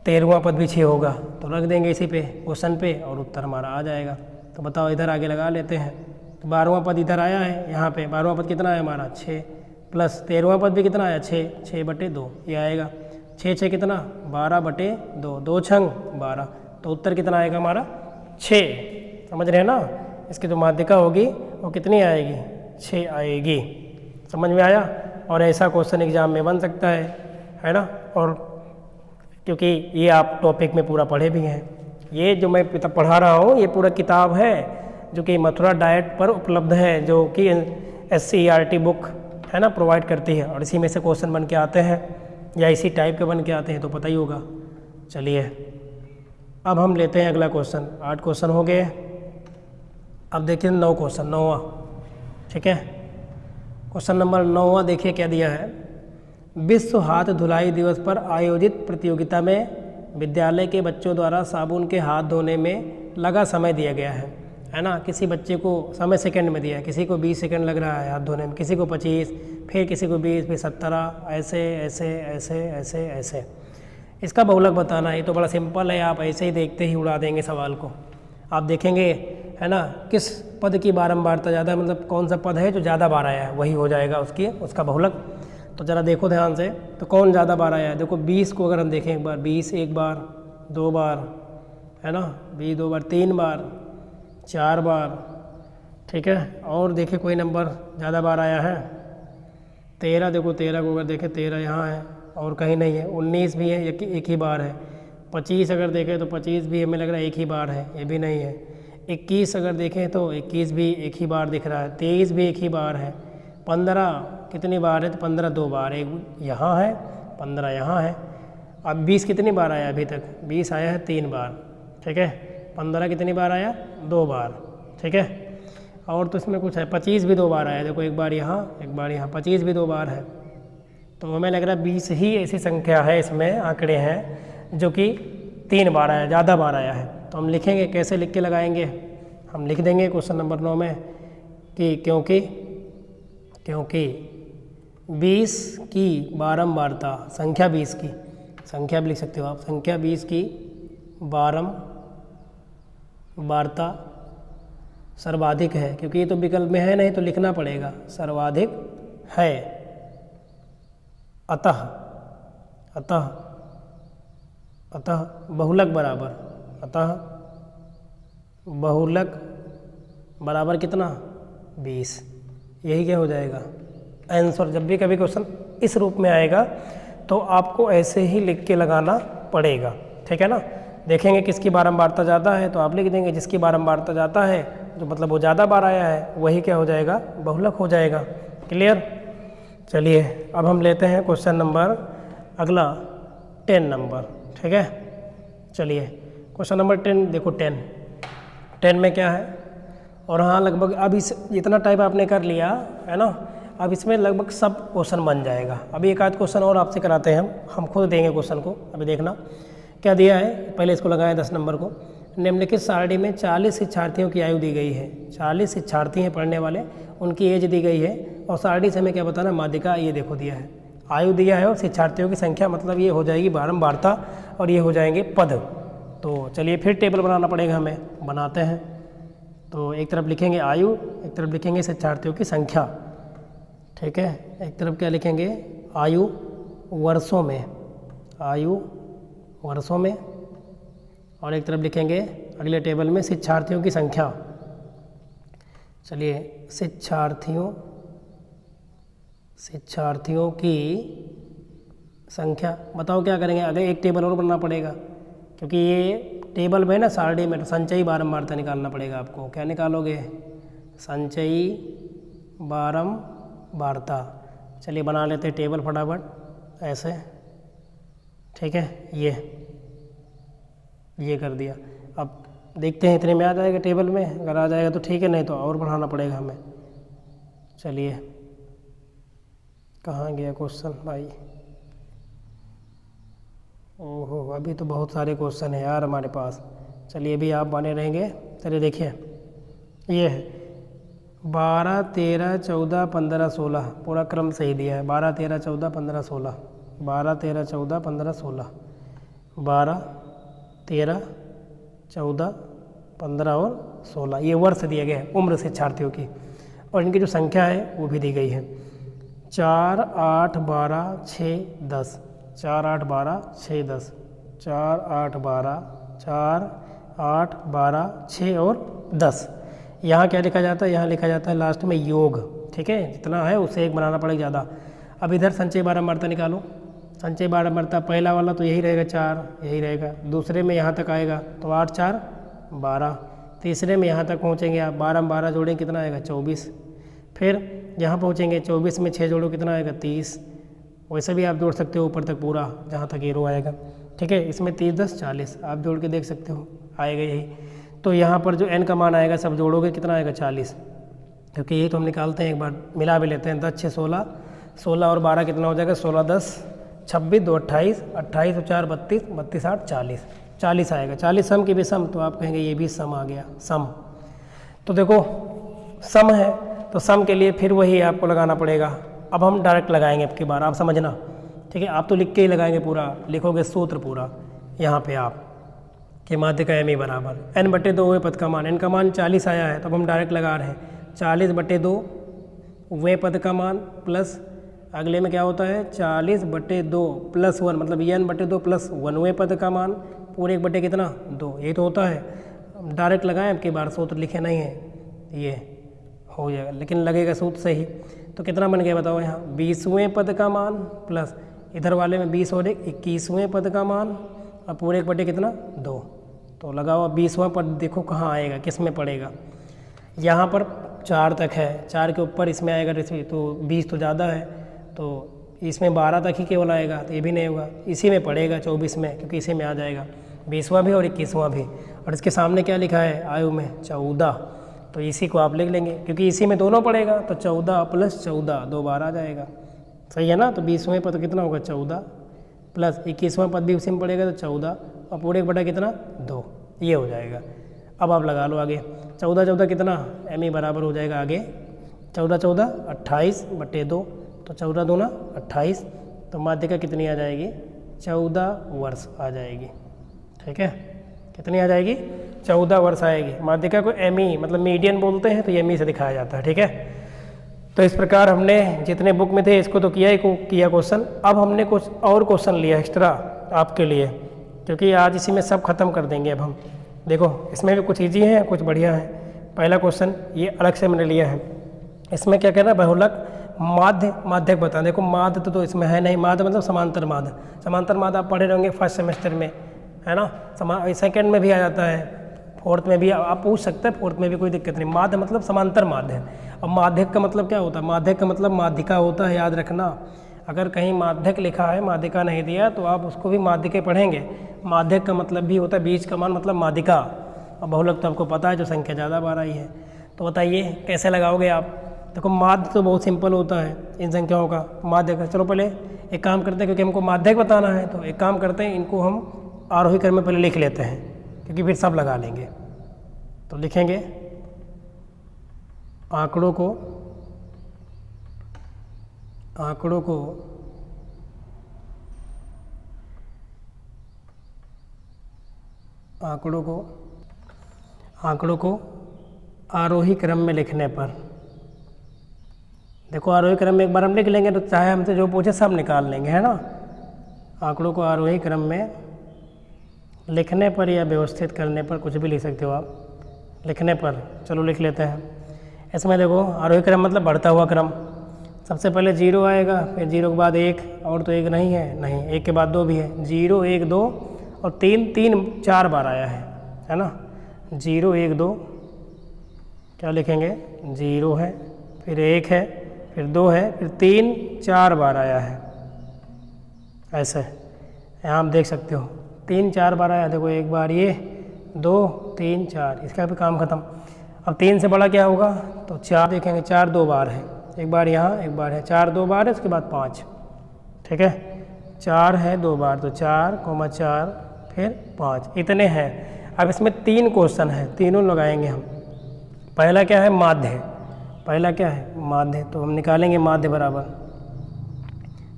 13वां पद भी 6 होगा, तो रख देंगे इसी पे क्वेश्चन पे, और उत्तर हमारा आ जाएगा। तो बताओ इधर आगे लगा लेते हैं, तो 12वां पद इधर आया है, यहाँ पे 12वां पद कितना है हमारा 6, प्लस 13वां पद भी कितना आया 6, 6/2 ये आएगा, 6 6 कितना 12/2, 2 छंग 12, तो उत्तर कितना आएगा हमारा 6, समझ रहे हैं ना। इसकी जो माध्यिका होगी वो कितनी आएगी 6 आएगी, समझ में आया। और ऐसा क्वेश्चन एग्जाम में बन सकता है ना। और क्योंकि ये आप टॉपिक में पूरा पढ़े भी हैं, ये जो मैं पढ़ा रहा हूँ ये पूरा किताब है जो कि मथुरा डाइट पर उपलब्ध है, जो कि SCERT बुक है ना प्रोवाइड करती है, और इसी में से क्वेश्चन बन के आते हैं या इसी टाइप के बन के आते हैं, तो पता ही होगा। चलिए अब हम लेते हैं अगला क्वेश्चन। 8 क्वेश्चन हो गए, अब देखिए 9 क्वेश्चन, 9वां, ठीक है। क्वेश्चन नंबर 9वां देखिए क्या दिया है, विश्व हाथ धुलाई दिवस पर आयोजित प्रतियोगिता में विद्यालय के बच्चों द्वारा साबुन के हाथ धोने में लगा समय दिया गया है ना। किसी बच्चे को समय सेकंड में दिया है, किसी को 20 सेकंड लग रहा है हाथ धोने में, किसी को 25, फिर किसी को 20, फिर 17, ऐसे ऐसे ऐसे ऐसे ऐसे। इसका बहुलक बताना है, ये तो बड़ा सिंपल है, आप ऐसे ही देखते ही उड़ा देंगे सवाल को। आप देखेंगे है ना किस पद की बारंबारता ज़्यादा, मतलब कौन सा पद है जो ज़्यादा बार आया है वही हो जाएगा उसका बहुलक। तो ज़रा देखो ध्यान से, तो कौन ज़्यादा बार आया है। देखो 20 को अगर हम देखें एक बार, 20 एक बार, 2 बार, है ना, 20 2 बार, 3 बार, 4 बार, ठीक है। और देखिए कोई नंबर ज़्यादा बार आया है, 13, देखो 13 को अगर देखें 13 यहाँ है, और कहीं नहीं है। 19 भी है, एक ही बार है। 25 अगर देखें तो 25 भी हमें लग रहा है एक ही बार है, ये भी नहीं है। 21 अगर देखें तो 21 भी एक ही बार दिख रहा है। 23 भी एक ही बार है। 15 कितनी बार है? तो 15 2 बार, एक यहाँ है, 15 यहाँ है। अब 20 कितनी बार आया अभी तक? 20 आया है 3 बार, ठीक है। 15 कितनी बार आया? 2 बार, ठीक है। और तो इसमें कुछ है, 25 भी 2 बार आया, देखो एक बार यहाँ एक बार यहाँ, 25 भी 2 बार है। तो हमें लग रहा है 20 ही ऐसी संख्या है, इसमें आंकड़े हैं जो कि 3 बार आया, ज़्यादा बार आया है। तो हम लिखेंगे, कैसे लिख के लगाएंगे? हम लिख देंगे क्वेश्चन नंबर 9 में कि क्योंकि 20 की बारंबारता, संख्या 20 की, संख्या भी लिख सकते हो आप, संख्या 20 की बारंबारता सर्वाधिक है, क्योंकि ये तो विकल्प में है नहीं तो लिखना पड़ेगा, सर्वाधिक है। अतः बहुलक बराबर, अतः बहुलक बराबर कितना? 20। यही क्या हो जाएगा आंसर। जब भी कभी क्वेश्चन इस रूप में आएगा तो आपको ऐसे ही लिख के लगाना पड़ेगा, ठीक है ना। देखेंगे किसकी बारंबारता ज़्यादा है तो आप लिख देंगे जिसकी बारंबारता ज़्यादा है, जो मतलब वो ज़्यादा बार आया है, वही क्या हो जाएगा? बहुलक हो जाएगा। क्लियर? चलिए अब हम लेते हैं क्वेश्चन नंबर अगला 10 नंबर, ठीक है। चलिए क्वेश्चन नंबर 10 देखो, 10 में क्या है। और हाँ, लगभग अब इस इतना टाइप आपने कर लिया है ना, अब इसमें लगभग सब क्वेश्चन बन जाएगा। अभी एक आध क्वेश्चन और आपसे कराते हैं, हम खुद देंगे क्वेश्चन को। अभी देखना क्या दिया है, पहले इसको लगाएं 10 नंबर को। निम्नलिखित सारणी में 40 शिक्षार्थियों की आयु दी गई है। 40 शिक्षार्थी हैं पढ़ने वाले, उनकी एज दी गई है और सारणी से हमें क्या बताना? माध्यिका, ये देखो दिया है, आयु दिया है और शिक्षार्थियों की संख्या, मतलब ये हो जाएगी बारंबारता और ये हो जाएंगे पद। तो चलिए फिर टेबल बनाना पड़ेगा हमें, बनाते हैं। तो एक तरफ लिखेंगे आयु, एक तरफ लिखेंगे शिक्षार्थियों की संख्या, ठीक है। एक तरफ क्या लिखेंगे? आयु वर्षों में, आयु वर्षों में, और एक तरफ लिखेंगे अगले टेबल में शिक्षार्थियों की संख्या। चलिए शिक्षार्थियों की संख्या बताओ क्या करेंगे? अगले एक टेबल और बनना पड़ेगा, क्योंकि ये टेबल में ना सारणी में संचयी बारंबारता निकालना पड़ेगा आपको। क्या निकालोगे? संचयी बारंबारता। चलिए बना लेते हैं टेबल फटाफट, ऐसे, ठीक है। ये कर दिया। अब देखते हैं इतने में आ जाएगा टेबल में, अगर आ जाएगा तो ठीक है, नहीं तो और बढ़ाना पड़ेगा हमें। चलिए कहाँ गया क्वेश्चन भाई? ओहो, अभी तो बहुत सारे क्वेश्चन हैं यार हमारे पास। चलिए अभी आप बने रहेंगे। चलिए देखिए, ये है 12 13 14 15 16, पूरा क्रम सही दिया है। 12 13 14 15 16, 12 13 14 15 16, 12 13 14 15 और 16, ये वर्ष दिए गए हैं उम्र शिक्षार्थियों की। और इनकी जो संख्या है वो भी दी गई है, 4 8 12 6 10, 4 8 12 6 10, 4 8 12 4 8 12 6 और 10। यहाँ क्या लिखा जाता है? यहाँ लिखा जाता है लास्ट में योग, ठीक है। जितना है उससे एक बनाना पड़ेगा ज़्यादा। अब इधर संचय बारंबारता निकालो। संचय बारंबारता पहला वाला तो यही रहेगा 4, यही रहेगा। दूसरे में यहाँ तक आएगा तो 8 4 12। तीसरे में यहाँ तक पहुँचेंगे आप, 12 में 12 जोड़ेंगे कितना आएगा? 24। फिर यहाँ पहुँचेंगे 24 में 6 जोड़ो कितना आएगा? 30। वैसे भी आप जोड़ सकते हो ऊपर तक पूरा, जहाँ तक ये रो आएगा, ठीक है। इसमें 30 10 40 आप जोड़ के देख सकते हो, आएगा यही। तो यहाँ पर जो n का मान आएगा सब जोड़ोगे कितना आएगा? 40, क्योंकि यही तो हम निकालते हैं। एक बार मिला भी लेते हैं, 10 6 16, 16 और 12 कितना हो जाएगा? 16 10 26 2 28, 28 और 4 32, 32 8 40, 40 आएगा। 40 सम की भी सम, तो आप कहेंगे ये भी सम आ गया, सम। तो देखो सम है तो सम के लिए फिर वही आपको लगाना पड़ेगा। अब हम डायरेक्ट लगाएंगे अब की बार, आप समझना, ठीक है। आप तो लिख के ही लगाएंगे, पूरा लिखोगे सूत्र पूरा यहाँ पे आप कि माध्यिका m बराबर n/2 वे पद का मान, n का मान 40 आया है तो अब हम डायरेक्ट लगा रहे हैं 40/2 वे पद का मान प्लस अगले में क्या होता है 40/2 प्लस 1, मतलब n/2 प्लस 1 वे पद का मान पूरे 1 बटे कितना 2, ये तो होता है। डायरेक्ट लगाएं, अब की बार सूत्र लिखे नहीं है, ये हो जाएगा, लेकिन लगेगा सूत्र सही। तो कितना बन गया बताओ यहाँ 20वें पद का मान प्लस इधर वाले में 20 और 21वें पद का मान और पूरे 1 बटे कितना 2। तो लगाओ 20वां पद देखो कहाँ आएगा, किस में पड़ेगा। यहाँ पर 4 तक है, 4 के ऊपर इसमें आएगा तो 20 तो ज़्यादा है, तो इसमें 12 तक ही केवल आएगा, तो ये भी नहीं होगा। इसी में पड़ेगा 24 में, क्योंकि इसी में आ जाएगा 20वां भी और 21वां भी। और इसके सामने क्या लिखा है आयु में 14, तो इसी को आप लिख लेंगे क्योंकि इसी में दोनों पड़ेगा, तो 14 + 14 2 बार आ जाएगा, सही है ना। तो 20वें पद कितना होगा 14 प्लस 21वां पद भी उसी में पड़ेगा तो 14 और पूरे 1 बटा कितना 2, ये हो जाएगा। अब आप लगा लो आगे 14 14 कितना m बराबर हो जाएगा आगे 14 14 28 बटे 2, तो 14 दूना 28, तो माध्यिका कितनी आ जाएगी 14 वर्ष आ जाएगी। ठीक है, कितनी आ जाएगी 14 वर्ष आएगी। माध्यिका को एमई मतलब मीडियन बोलते हैं, तो एमई से दिखाया जाता है। ठीक है, तो इस प्रकार हमने जितने बुक में थे इसको तो किया क्वेश्चन। अब हमने कुछ और क्वेश्चन लिया एक्स्ट्रा आपके लिए, क्योंकि आज इसी में सब खत्म कर देंगे। अब हम देखो इसमें भी कुछ ईजी है कुछ बढ़िया है। पहला क्वेश्चन ये अलग से मैंने लिया है, इसमें क्या कहना है बहुलक माध्य माध्यक बताना। देखो माध्य तो इसमें है नहीं, माध्य मतलब समांतर माध्य। समांतर माध्य आप पढ़े रहेंगे फर्स्ट सेमेस्टर में, है ना। सेकेंड में भी आ जाता है, फोर्थ में भी आप पूछ सकते हैं, फोर्थ में भी कोई दिक्कत नहीं। माध्य मतलब समांतर माध्य। अब माध्यक का मतलब क्या होता है, माध्यक का मतलब माध्यिका होता है, याद रखना। अगर कहीं माध्यक लिखा है माध्यिका नहीं दिया तो आप उसको भी माध्यिके पढ़ेंगे। माध्यक का मतलब भी होता है बीच का मान मतलब माध्यिका। अब बहुलक तो आपको पता है जो संख्या ज़्यादा बार आई है। तो बताइए कैसे लगाओगे आप। देखो माध्य तो बहुत सिंपल होता है इन संख्याओं का माध्य का। चलो पहले एक काम करते हैं, क्योंकि हमको माध्यक बताना है तो एक काम करते हैं, इनको हम आरोही क्रम में पहले लिख लेते हैं, क्योंकि फिर सब लगा लेंगे। तो लिखेंगे आंकड़ों को आरोही क्रम में लिखने पर, देखो आरोही क्रम में एक बार हम लिख लेंगे तो चाहे हमसे जो पूछे सब निकाल लेंगे, है ना। आंकड़ों को आरोही क्रम में लिखने पर या व्यवस्थित करने पर, कुछ भी लिख सकते हो आप, लिखने पर। चलो लिख लेते हैं। इसमें देखो आरोही क्रम मतलब बढ़ता हुआ क्रम। सबसे पहले 0 आएगा, फिर 0 के बाद 1, और तो 1 नहीं है, नहीं 1 के बाद 2 भी है। 0 1 2 और 3 4 बार आया है ना। 0 1 2 क्या लिखेंगे 0 है, फिर 1 है, फिर 2 है, फिर 3 4 बार आया है। ऐसे यहाँ आप देख सकते हो 3 4 बार आया। देखो एक बार ये 2 3 4, इसका भी काम खत्म। अब 3 से बड़ा क्या होगा तो 4 देखेंगे, 4 2 बार है, एक बार यहाँ एक बार है, 4 2 बार है, उसके बाद 5। ठीक है, 4 है 2 बार, तो 4 4 फिर 5, इतने हैं। अब इसमें 3 क्वेश्चन है, तीनों लगाएंगे हम। पहला क्या है माध्य, पहला क्या है माध्य, तो हम निकालेंगे माध्य बराबर,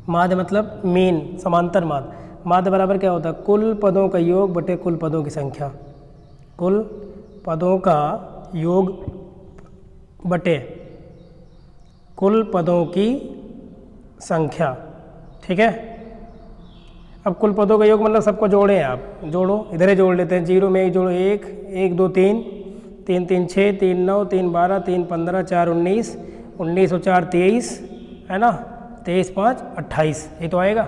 माध्य मतलब मीन समांतर माध्य। माध्य बराबर क्या होता है कुल पदों का योग बटे कुल पदों की संख्या। कुल पदों का योग बटे कुल पदों की संख्या। ठीक है, अब कुल पदों का योग मतलब सबको जोड़े आप, जोड़ो, इधर ही जोड़ लेते हैं। 0 में 1 जोड़ो, 1 1 2 3 3 3 6 3 9 3 12 3 15 4 19 19 और 4 23, है ना। 23 5 28, ये तो आएगा।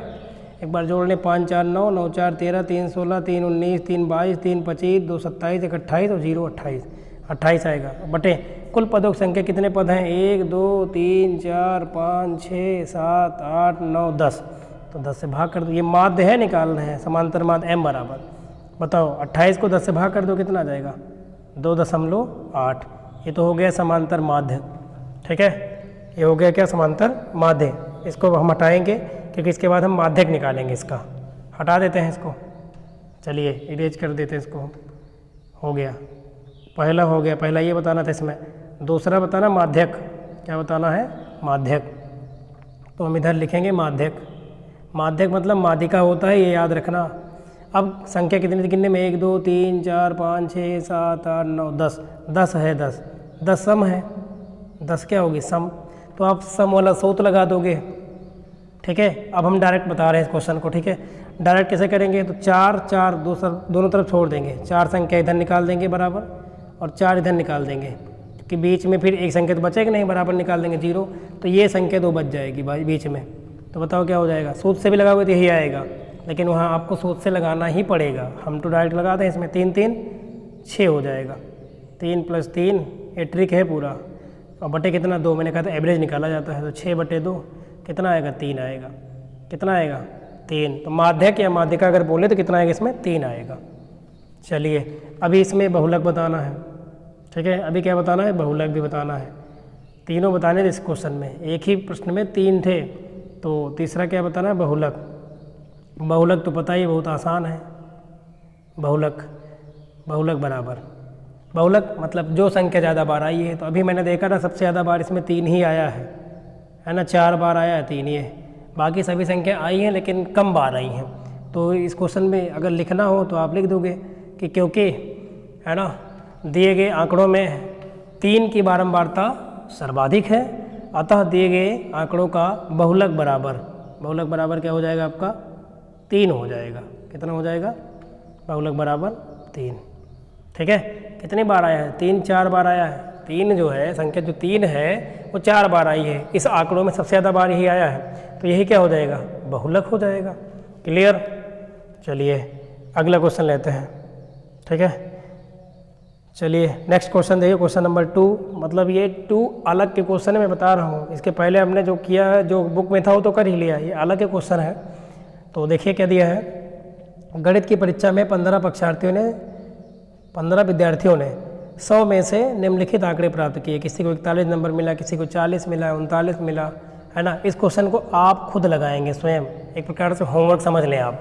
एक बार जोड़ लें, 5 4 9 9 4 13 3 16 3 19 3 22 3 25 2 27 1 28 और 0 28, 28 आएगा। बटे कुल पदों की संख्या कितने पद हैं 1 2 3 4 5 6 7 8 9 10, तो 10 से भाग कर दो। ये माध्य है, निकाल रहे हैं समांतर माध्य m बराबर। बताओ 28 को 10 से भाग कर दो कितना आ जाएगा 2.8। ये तो हो गया समांतर माध्य। ठीक है, ये हो गया क्या समांतर माध्य। इसको हम हटाएंगे क्योंकि इसके बाद हम माध्यक निकालेंगे। इसका हटा देते हैं इसको, चलिए इरेज कर देते हैं इसको। हो गया, पहला हो गया, पहला ये बताना था इसमें। दूसरा बताना माध्यक, क्या बताना है माध्यक। तो हम इधर लिखेंगे माध्यक। माध्यक मतलब माध्यिका होता है, ये याद रखना। अब संख्या कितनी थी गिनने में 1 2 3 4 5 6 7 8 9 10, 10 है, 10 सम है, 10 क्या होगी सम। तो आप सम वाला सूत्र लगा दोगे। ठीक है, अब हम डायरेक्ट बता रहे हैं इस क्वेश्चन को। ठीक है, डायरेक्ट कैसे करेंगे तो 4 4 दोनों तरफ छोड़ देंगे। 4 संख्या इधर निकाल देंगे बराबर, और 4 इधर निकाल देंगे, क्योंकि बीच में फिर एक संख्या तो बचेगा नहीं, बराबर निकाल देंगे 0, तो ये संख्या 2 बच जाएगी भाई बीच में। तो बताओ क्या हो जाएगा। सूत्र से भी लगाओगे तो यही आएगा, लेकिन वहाँ आपको सूत्र से लगाना ही पड़ेगा। हम तो डायरेक्ट लगाते हैं, इसमें 3 3 6 हो जाएगा। 3 + 3 ये ट्रिक है पूरा। और बटे कितना 2, मैंने कहा था एवरेज निकाला जाता है, तो 6/2 कितना आएगा 3 आएगा। कितना आएगा 3। तो माध्यक या माध्यिका अगर बोले तो कितना आएगा इसमें 3 आएगा। चलिए अभी इसमें बहुलक बताना है, ठीक है। अभी क्या बताना है, बहुलक भी बताना है। तीनों बताने थे इस क्वेश्चन में, एक ही प्रश्न में 3 थे, तो तीसरा क्या बताना है, बहुलक। बहुलक तो पता ही बहुत आसान है। बहुलक बराबर, बहुलक मतलब जो संख्या ज़्यादा बार आई है। तो अभी मैंने देखा था सबसे ज़्यादा बार इसमें 3 ही आया है ना, 4 बार आया है 3 ये, बाकी सभी संख्या आई हैं लेकिन कम बार आई हैं। तो इस क्वेश्चन में अगर लिखना हो तो आप लिख दोगे कि क्योंकि है ना दिए गए आंकड़ों में 3 की बारंबारता सर्वाधिक है, अतः दिए गए आंकड़ों का बहुलक बराबर क्या हो जाएगा आपका 3 हो जाएगा। कितना हो जाएगा, बहुलक बराबर 3। ठीक है, कितनी बार आया है 3 4 बार आया है। 3 जो है संख्या जो 3 है वो 4 बार आई है, इस आंकड़ों में सबसे ज़्यादा बार यही आया है, तो यही क्या हो जाएगा, बहुलक हो जाएगा। क्लियर। चलिए अगला क्वेश्चन लेते हैं। ठीक है, चलिए नेक्स्ट क्वेश्चन देखिए, क्वेश्चन नंबर 2। मतलब ये 2 अलग के क्वेश्चन है, मैं बता रहा हूँ। इसके पहले हमने जो किया है, जो बुक में था वो तो कर ही लिया, ये अलग के क्वेश्चन है। तो देखिए क्या दिया है, गणित की परीक्षा में 15 विद्यार्थियों ने 100 में से निम्नलिखित आंकड़े प्राप्त किए। किसी को 41 नंबर मिला, किसी को 40 मिला, 39 मिला, है ना। इस क्वेश्चन को आप खुद लगाएंगे स्वयं, एक प्रकार से होमवर्क समझ लें आप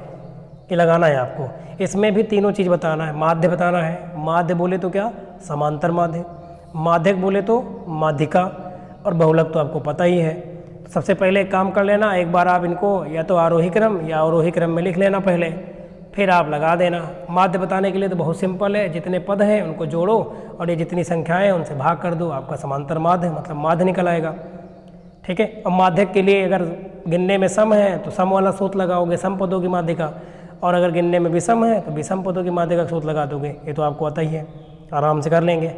कि लगाना है आपको। इसमें भी तीनों चीज़ बताना है, माध्य बताना है। माध्य बोले तो क्या, समांतर माध्य, माध्यक बोले तो माध्यिका, और बहुलक तो आपको पता ही है। तो सबसे पहले एक काम कर लेना, एक बार आप इनको या तो आरोही क्रम या अवरोही क्रम में लिख लेना पहले, फिर आप लगा देना। माध्य बताने के लिए तो बहुत सिंपल है, जितने पद हैं उनको जोड़ो और ये जितनी संख्याएं हैं उनसे भाग कर दो, आपका समांतर माध्य मतलब माध्य निकल आएगा। ठीक है, अब माध्यक के लिए अगर गिनने में सम है तो सम वाला सूत्र लगाओगे, सम पदों की माध्यिका, और अगर गिनने में विषम है तो विषम पदों की माध्यिका का सूत्र लगा दोगे। ये तो आपको आता ही है, आराम से कर लेंगे।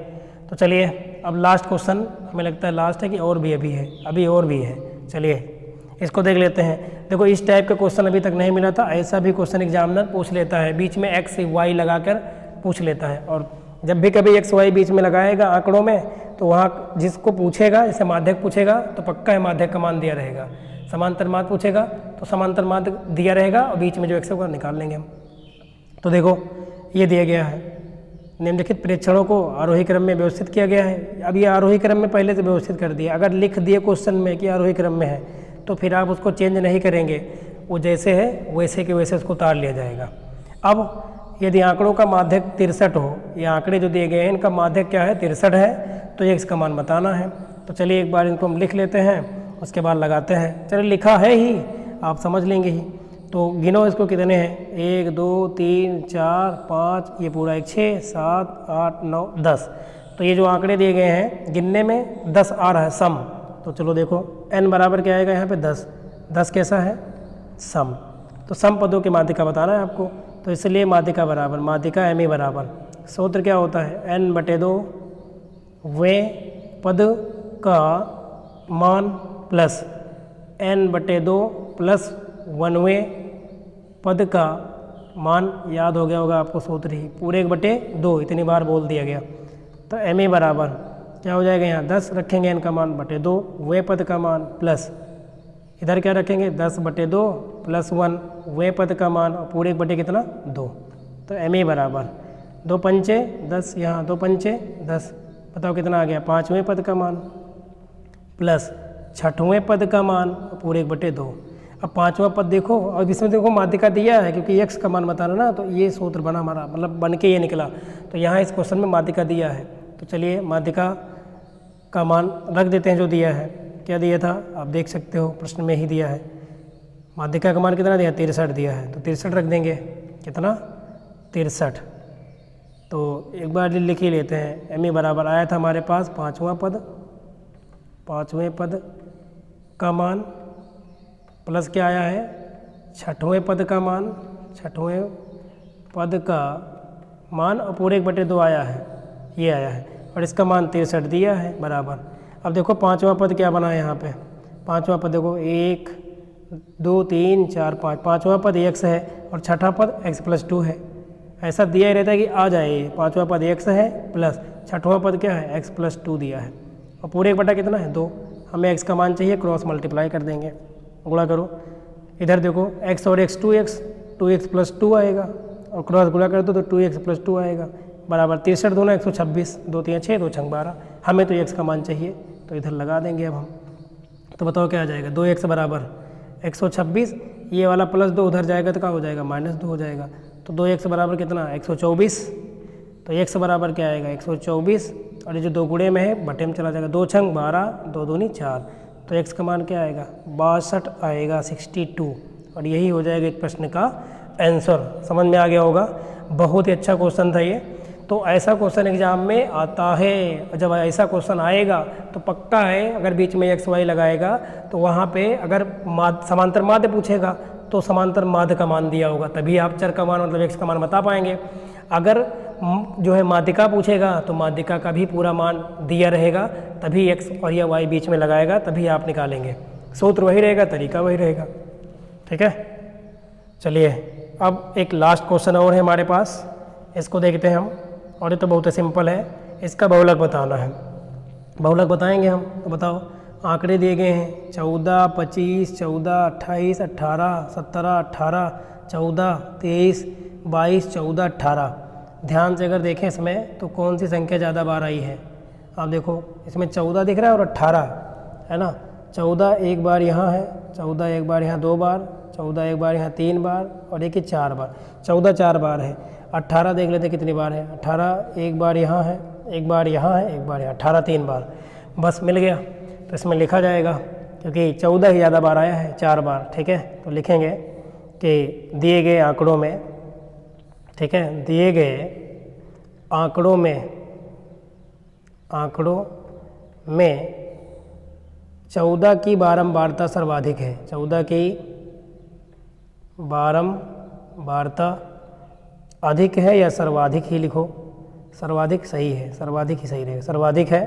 तो चलिए अब लास्ट क्वेश्चन, हमें लगता है लास्ट है कि और भी अभी और भी है। चलिए इसको देख लेते हैं। देखो इस टाइप का क्वेश्चन अभी तक नहीं मिला था, ऐसा भी क्वेश्चन एग्जामिनर पूछ लेता है, बीच में x y लगाकर पूछ लेता है। और जब भी कभी x y बीच में लगाएगा आंकड़ों में, तो वहाँ जिसको पूछेगा, जैसे माध्यक पूछेगा तो पक्का है माध्यक का मान दिया रहेगा, समांतर माध्य पूछेगा तो समांतर माध्य दिया रहेगा, और बीच में जो x होगा निकाल लेंगे हम। तो देखो ये दिया गया है, निम्नलिखित प्रेक्षणों को आरोही क्रम में व्यवस्थित किया गया है। अब ये आरोही क्रम में पहले से व्यवस्थित कर दिया, अगर लिख दिए क्वेश्चन में कि आरोही क्रम में है तो फिर आप उसको चेंज नहीं करेंगे, वो जैसे है वैसे के वैसे उसको उतार लिया जाएगा। अब यदि आंकड़ों का माध्यक 63 हो, ये आंकड़े जो दिए गए हैं इनका माध्यक क्या है 63 है, तो ये इसका मान बताना है। तो चलिए एक बार इनको हम लिख लेते हैं, उसके बाद लगाते हैं। चलिए लिखा है ही, आप समझ लेंगे ही। तो गिनो इसको कितने हैं, 1 2 3 4 5, ये पूरा 1 6 7 8 9 10। तो ये जो आंकड़े दिए गए हैं गिनने में 10 आ रहा है सम। तो चलो देखो n बराबर क्या आएगा यहाँ पे 10, 10 कैसा है सम। तो सम पदों की माध्यिका बताना है आपको, तो इसलिए माध्यिका बराबर माध्यिका m बराबर सूत्र क्या होता है n/2 वे पद का मान प्लस n/2 प्लस 1वें पद का मान। याद हो गया होगा आपको सूत्र ही, पूरे 1/2 इतनी बार बोल दिया गया। तो m बराबर क्या हो जाएगा, यहाँ 10 रखेंगे n का मान /2, वे पद का मान प्लस इधर क्या रखेंगे 10/2 प्लस 1 वे पद का मान, और पूरे 1 कितना 2। तो m बराबर 2 पंचे 10, यहाँ 2 पंचे 10, बताओ कितना आ गया 5वें पद का मान प्लस 6वें पद का मान, पूरे 1/2। अब 5वां पद देखो, और इसमें देखो माध्यिका दिया है क्योंकि x का मान बताना ना, तो ये सूत्र बना हमारा, मतलब बन के ये निकला। तो यहाँ इस क्वेश्चन में माध्यिका दिया है, तो चलिए माध्यिका का मान रख देते हैं जो दिया है। क्या दिया था आप देख सकते हो, प्रश्न में ही दिया है। माध्यिका का मान कितना दिया 63 दिया है, तो 63 रख देंगे, कितना 63। तो एक बार लिख ही लेते हैं। m बराबर आया था हमारे पास 5वां पद, 5वें पद का मान प्लस क्या आया है 6वें पद का मान, 6वें पद का मान, और पूरे 1/2 आया है, ये आया है, और इसका मान 63 दिया है बराबर। अब देखो 5वां पद क्या बना है यहाँ पे, 5वां पद देखो 1 2 3 4 5, पाँचवा पद x है और छठा पद x+2 है। ऐसा दिया ही रहता है कि आ जाए, पाँचवा पद x है प्लस छठवां पद क्या है, x+2 दिया है और पूरे एक बटा कितना है 2। हमें x का मान चाहिए, क्रॉस मल्टीप्लाई कर देंगे, गुणा करो। इधर देखो x और x 2x, 2x+2 आएगा और क्रॉस गुणा कर दो तो 2x+2 आएगा, बराबर 63 दूना 126, 2 3 6 2 6 12। हमें तो x का मान चाहिए तो इधर लगा देंगे अब हम। तो बताओ क्या आ जाएगा, 2x बराबर 126, ये वाला +2 उधर जाएगा तो क्या हो जाएगा, -2 हो जाएगा। तो 2x बराबर कितना, 124। तो x बराबर क्या आएगा, 124 और ये जो 2 गुणे में है बटे में चला जाएगा, 2 छंग 12, 2 दूनी 4। तो x का मान क्या आएगा, 62 आएगा, 62। और यही हो जाएगा एक प्रश्न का आंसर। समझ में आ गया होगा, बहुत ही अच्छा क्वेश्चन था ये। तो ऐसा क्वेश्चन एग्जाम में आता है, जब ऐसा क्वेश्चन आएगा तो पक्का है अगर बीच में x y लगाएगा तो वहाँ पे अगर समांतर माध्य पूछेगा तो समांतर माध्य का मान दिया होगा, तभी आप चर का मान मतलब x का मान बता पाएंगे। अगर जो है माध्यिका पूछेगा तो माध्यिका का भी पूरा मान दिया रहेगा, तभी x और या y बीच में लगाएगा तभी आप निकालेंगे। सूत्र वही रहेगा, तरीका वही रहेगा। ठीक है, चलिए अब एक लास्ट क्वेश्चन और है हमारे पास, इसको देखते हैं हम। और ये तो बहुत ही सिंपल है, इसका बहुलक बताना है। बहुलक बताएंगे हम, तो बताओ। आंकड़े दिए गए हैं 14, 25, 14, 28, 18, 17, 18, 14, 23, 22, 14, 18। ध्यान से अगर देखें इसमें तो कौन सी संख्या ज़्यादा बार आई है। आप देखो इसमें 14 दिख रहा है और 18 है ना। 14 एक बार यहाँ है, 14 एक बार यहाँ 2 बार, 14 एक बार यहाँ 3 बार और एक ही 4 बार, 14 4 बार है। 18 देख लेते कितनी बार है, 18 एक बार यहाँ है, एक बार यहाँ है, एक बार यहाँ, 18 3 बार। बस मिल गया, तो इसमें लिखा जाएगा क्योंकि 14 ही ज़्यादा बार आया है, 4 बार। ठीक है, तो लिखेंगे कि दिए गए आंकड़ों में, ठीक है, दिए गए आंकड़ों में 14 की बारंबारता सर्वाधिक है। 14 की बारंबारता अधिक है या सर्वाधिक ही लिखो, सर्वाधिक सही है, सर्वाधिक ही सही रहेगा, सर्वाधिक है।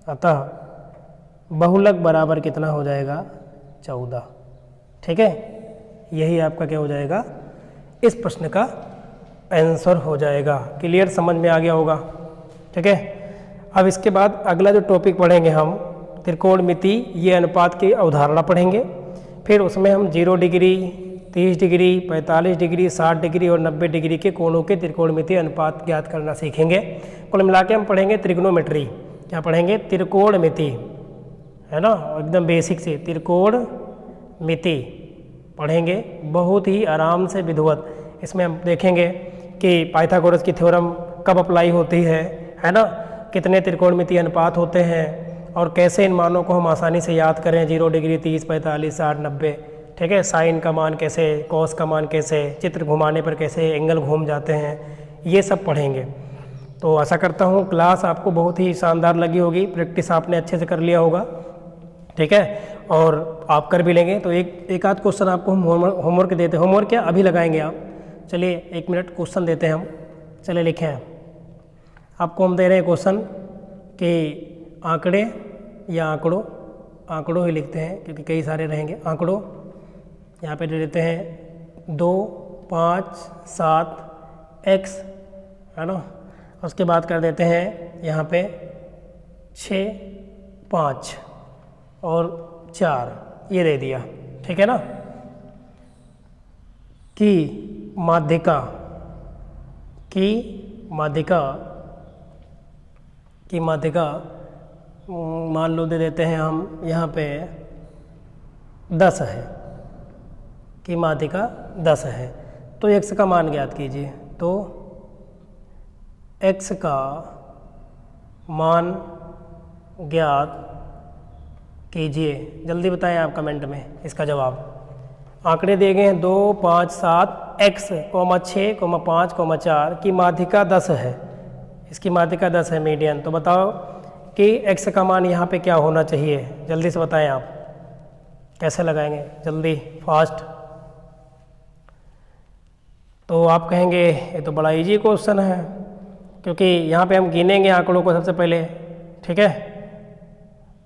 अतः बहुलक बराबर कितना हो जाएगा, 14। ठीक है, यही आपका क्या हो जाएगा, इस प्रश्न का आंसर हो जाएगा। क्लियर, समझ में आ गया होगा। ठीक है, अब इसके बाद अगला जो टॉपिक पढ़ेंगे हम, त्रिकोणमिति, ये अनुपात की अवधारणा पढ़ेंगे। फिर उसमें हम 0 डिग्री, 30 डिग्री, 45 डिग्री, 60 डिग्री और 90 डिग्री के कोणों के त्रिकोणमितीय अनुपात ज्ञात करना सीखेंगे। कुल मिला के हम पढ़ेंगे त्रिग्नोमेट्री। क्या पढ़ेंगे, त्रिकोणमिति, है ना, एकदम बेसिक से त्रिकोणमिति पढ़ेंगे, बहुत ही आराम से विधिवत। इसमें हम देखेंगे कि पाइथागोरस की थ्योरम कब अप्लाई होती है ना, कितने त्रिकोणमितीय अनुपात होते हैं और कैसे इन मानों को हम आसानी से याद करें, 0 डिग्री, 30, 45, 60, 90। ठीक है, साइन का मान कैसे, कॉस का मान कैसे, चित्र घुमाने पर कैसे एंगल घूम जाते हैं, ये सब पढ़ेंगे। तो आशा करता हूँ क्लास आपको बहुत ही शानदार लगी होगी, प्रैक्टिस आपने अच्छे से कर लिया होगा। ठीक है, और आप कर भी लेंगे। तो एक आध क्वेश्चन आपको हम होमवर्क देते हैं। होमवर्क क्या अभी लगाएंगे आप, चलिए 1 मिनट क्वेश्चन देते हैं हम। चलिए लिखें, आपको हम दे रहे हैं क्वेश्चन कि आंकड़े या आंकड़ों ही लिखते हैं क्योंकि कई सारे रहेंगे। आंकड़ों यहाँ पे दे देते हैं 2, 5, 7 x, है ना। उसके बाद कर देते हैं यहाँ पे 6, 5 और 4, ये दे दिया। ठीक है ना, की माध्यिका मान लो दे देते हैं हम यहाँ पे 10 है, की माध्यिका 10 है। तो x का मान ज्ञात कीजिए। तो x का मान ज्ञात कीजिए, जल्दी बताएं आप कमेंट में इसका जवाब। आंकड़े दिए गए हैं 2, 5, 7 x, 6, 5, 4 की माध्यिका 10 है। इसकी माध्यिका 10 है, मीडियन। तो बताओ कि x का मान यहाँ पे क्या होना चाहिए, जल्दी से बताएं आप। कैसे लगाएंगे, जल्दी फास्ट। तो आप कहेंगे ये तो बड़ा इजी क्वेश्चन है क्योंकि यहाँ पे हम गिनेंगे आंकड़ों को सबसे पहले। ठीक है,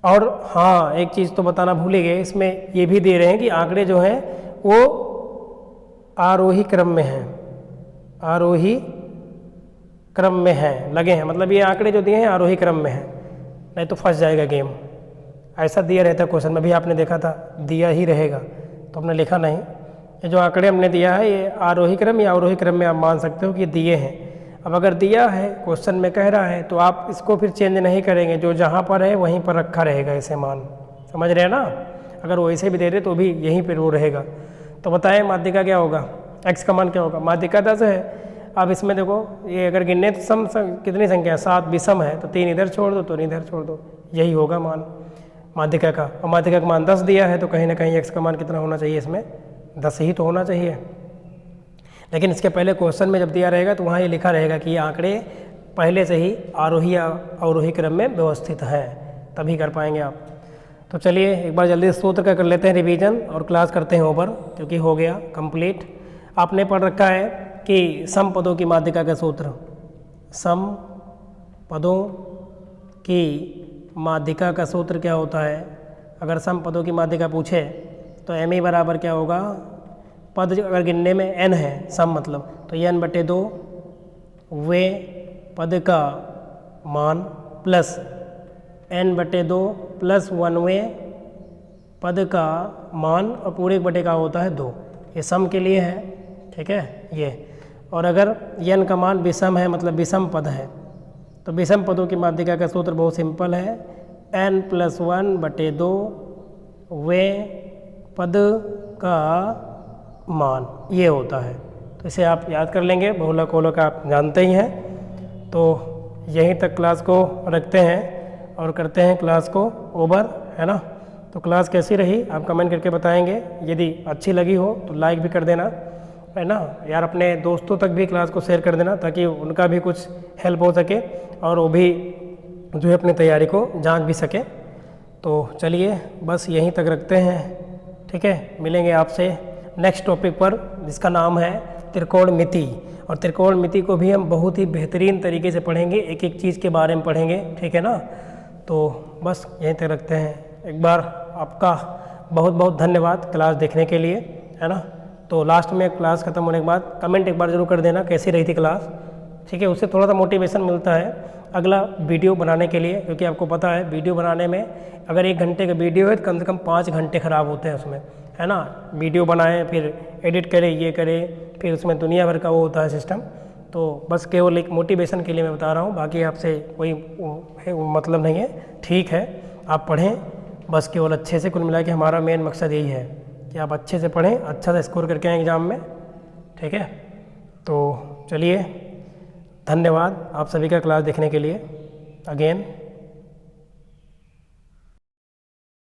और हाँ, एक चीज़ तो बताना भूल ही गए, इसमें ये भी दे रहे हैं कि आंकड़े जो हैं वो आरोही क्रम में हैं, आरोही क्रम में हैं लगे हैं, मतलब ये आंकड़े जो दिए हैं आरोही क्रम में हैं, नहीं तो फंस जाएगा गेम। ऐसा दिया रहता है क्वेश्चन में भी, आपने देखा था दिया ही रहेगा तो हमने लिखा नहीं। ये जो आंकड़े हमने दिया है ये आरोही क्रम या अवरोही क्रम में आप मान सकते हो कि दिए हैं। अब अगर दिया है, क्वेश्चन में कह रहा है, तो आप इसको फिर चेंज नहीं करेंगे, जो जहाँ पर है वहीं पर रखा रहेगा ऐसे मान, समझ रहे हैं ना। अगर वैसे भी दे रहे तो भी यहीं पर वो रहेगा। तो बताएं माध्यिका क्या होगा, x का मान क्या होगा। माध्यिका 10 है। अब इसमें देखो ये अगर गिनने तो कितनी संख्या 7 विषम है, तो 3 इधर छोड़ दो, तो इधर छोड़ दो, यही होगा मान माध्यिका का। और माध्यिका का मान 10 दिया है, तो कहीं ना कहीं x का मान कितना होना चाहिए, इसमें 10 ही तो होना चाहिए। लेकिन इसके पहले क्वेश्चन में जब दिया रहेगा तो वहाँ ये लिखा रहेगा कि ये आंकड़े पहले से ही आरोही या अवरोही क्रम में व्यवस्थित हैं, तभी कर पाएंगे आप। तो चलिए एक बार जल्दी सूत्र का कर लेते हैं रिवीजन और क्लास करते हैं ओवर, क्योंकि हो गया कंप्लीट। आपने पढ़ रखा है कि सम पदों की माध्यिका का सूत्र, सम पदों की माध्यिका का सूत्र क्या होता है। अगर सम पदों की माध्यिका पूछे तो एम ई बराबर क्या होगा, पद अगर गिनने में n है, सम मतलब, तो ये n/2 वे पद का मान प्लस n/2 प्लस 1वें पद का मान, और पूरे बटे का होता है 2। ये सम के लिए है, ठीक है ये। और अगर n का मान विषम है, मतलब विषम पद है, तो विषम पदों की माध्यिका का सूत्र बहुत सिंपल है, n+1/2 वे पद का मान, ये होता है। तो इसे आप याद कर लेंगे, बहुलक होलक आप जानते ही हैं। तो यहीं तक क्लास को रखते हैं और करते हैं क्लास को ओवर, है ना। तो क्लास कैसी रही आप कमेंट करके बताएंगे। यदि अच्छी लगी हो तो लाइक भी कर देना, है ना यार। अपने दोस्तों तक भी क्लास को शेयर कर देना, ताकि उनका भी कुछ हेल्प हो सके और वो भी जो है अपनी तैयारी को जांच भी सके। तो चलिए बस यहीं तक रखते हैं, ठीक है। मिलेंगे आपसे नेक्स्ट टॉपिक पर, जिसका नाम है त्रिकोणमिति। और त्रिकोणमिति को भी हम बहुत ही बेहतरीन तरीके से पढ़ेंगे, एक एक चीज़ के बारे में पढ़ेंगे, ठीक है ना। तो बस यहीं तक रखते हैं। एक बार आपका बहुत बहुत धन्यवाद क्लास देखने के लिए, है ना। तो लास्ट में क्लास ख़त्म होने के बाद कमेंट एक बार ज़रूर कर देना कैसी रही थी क्लास, ठीक है। उससे थोड़ा सा मोटिवेशन मिलता है अगला वीडियो बनाने के लिए, क्योंकि आपको पता है वीडियो बनाने में अगर 1 घंटे का वीडियो है तो कम से कम 5 घंटे ख़राब होते हैं उसमें, है ना। वीडियो बनाएं, फिर एडिट करें, ये करें, फिर उसमें दुनिया भर का वो होता है सिस्टम। तो बस केवल एक मोटिवेशन के लिए मैं बता रहा हूँ, बाकी आपसे कोई मतलब नहीं है, ठीक है। आप पढ़ें बस केवल अच्छे से, कुल मिला के हमारा मेन मकसद यही है कि आप अच्छे से पढ़ें, अच्छा सा स्कोर करके आएँ एग्ज़ाम में, ठीक है। तो चलिए धन्यवाद आप सभी का क्लास देखने के लिए अगेन।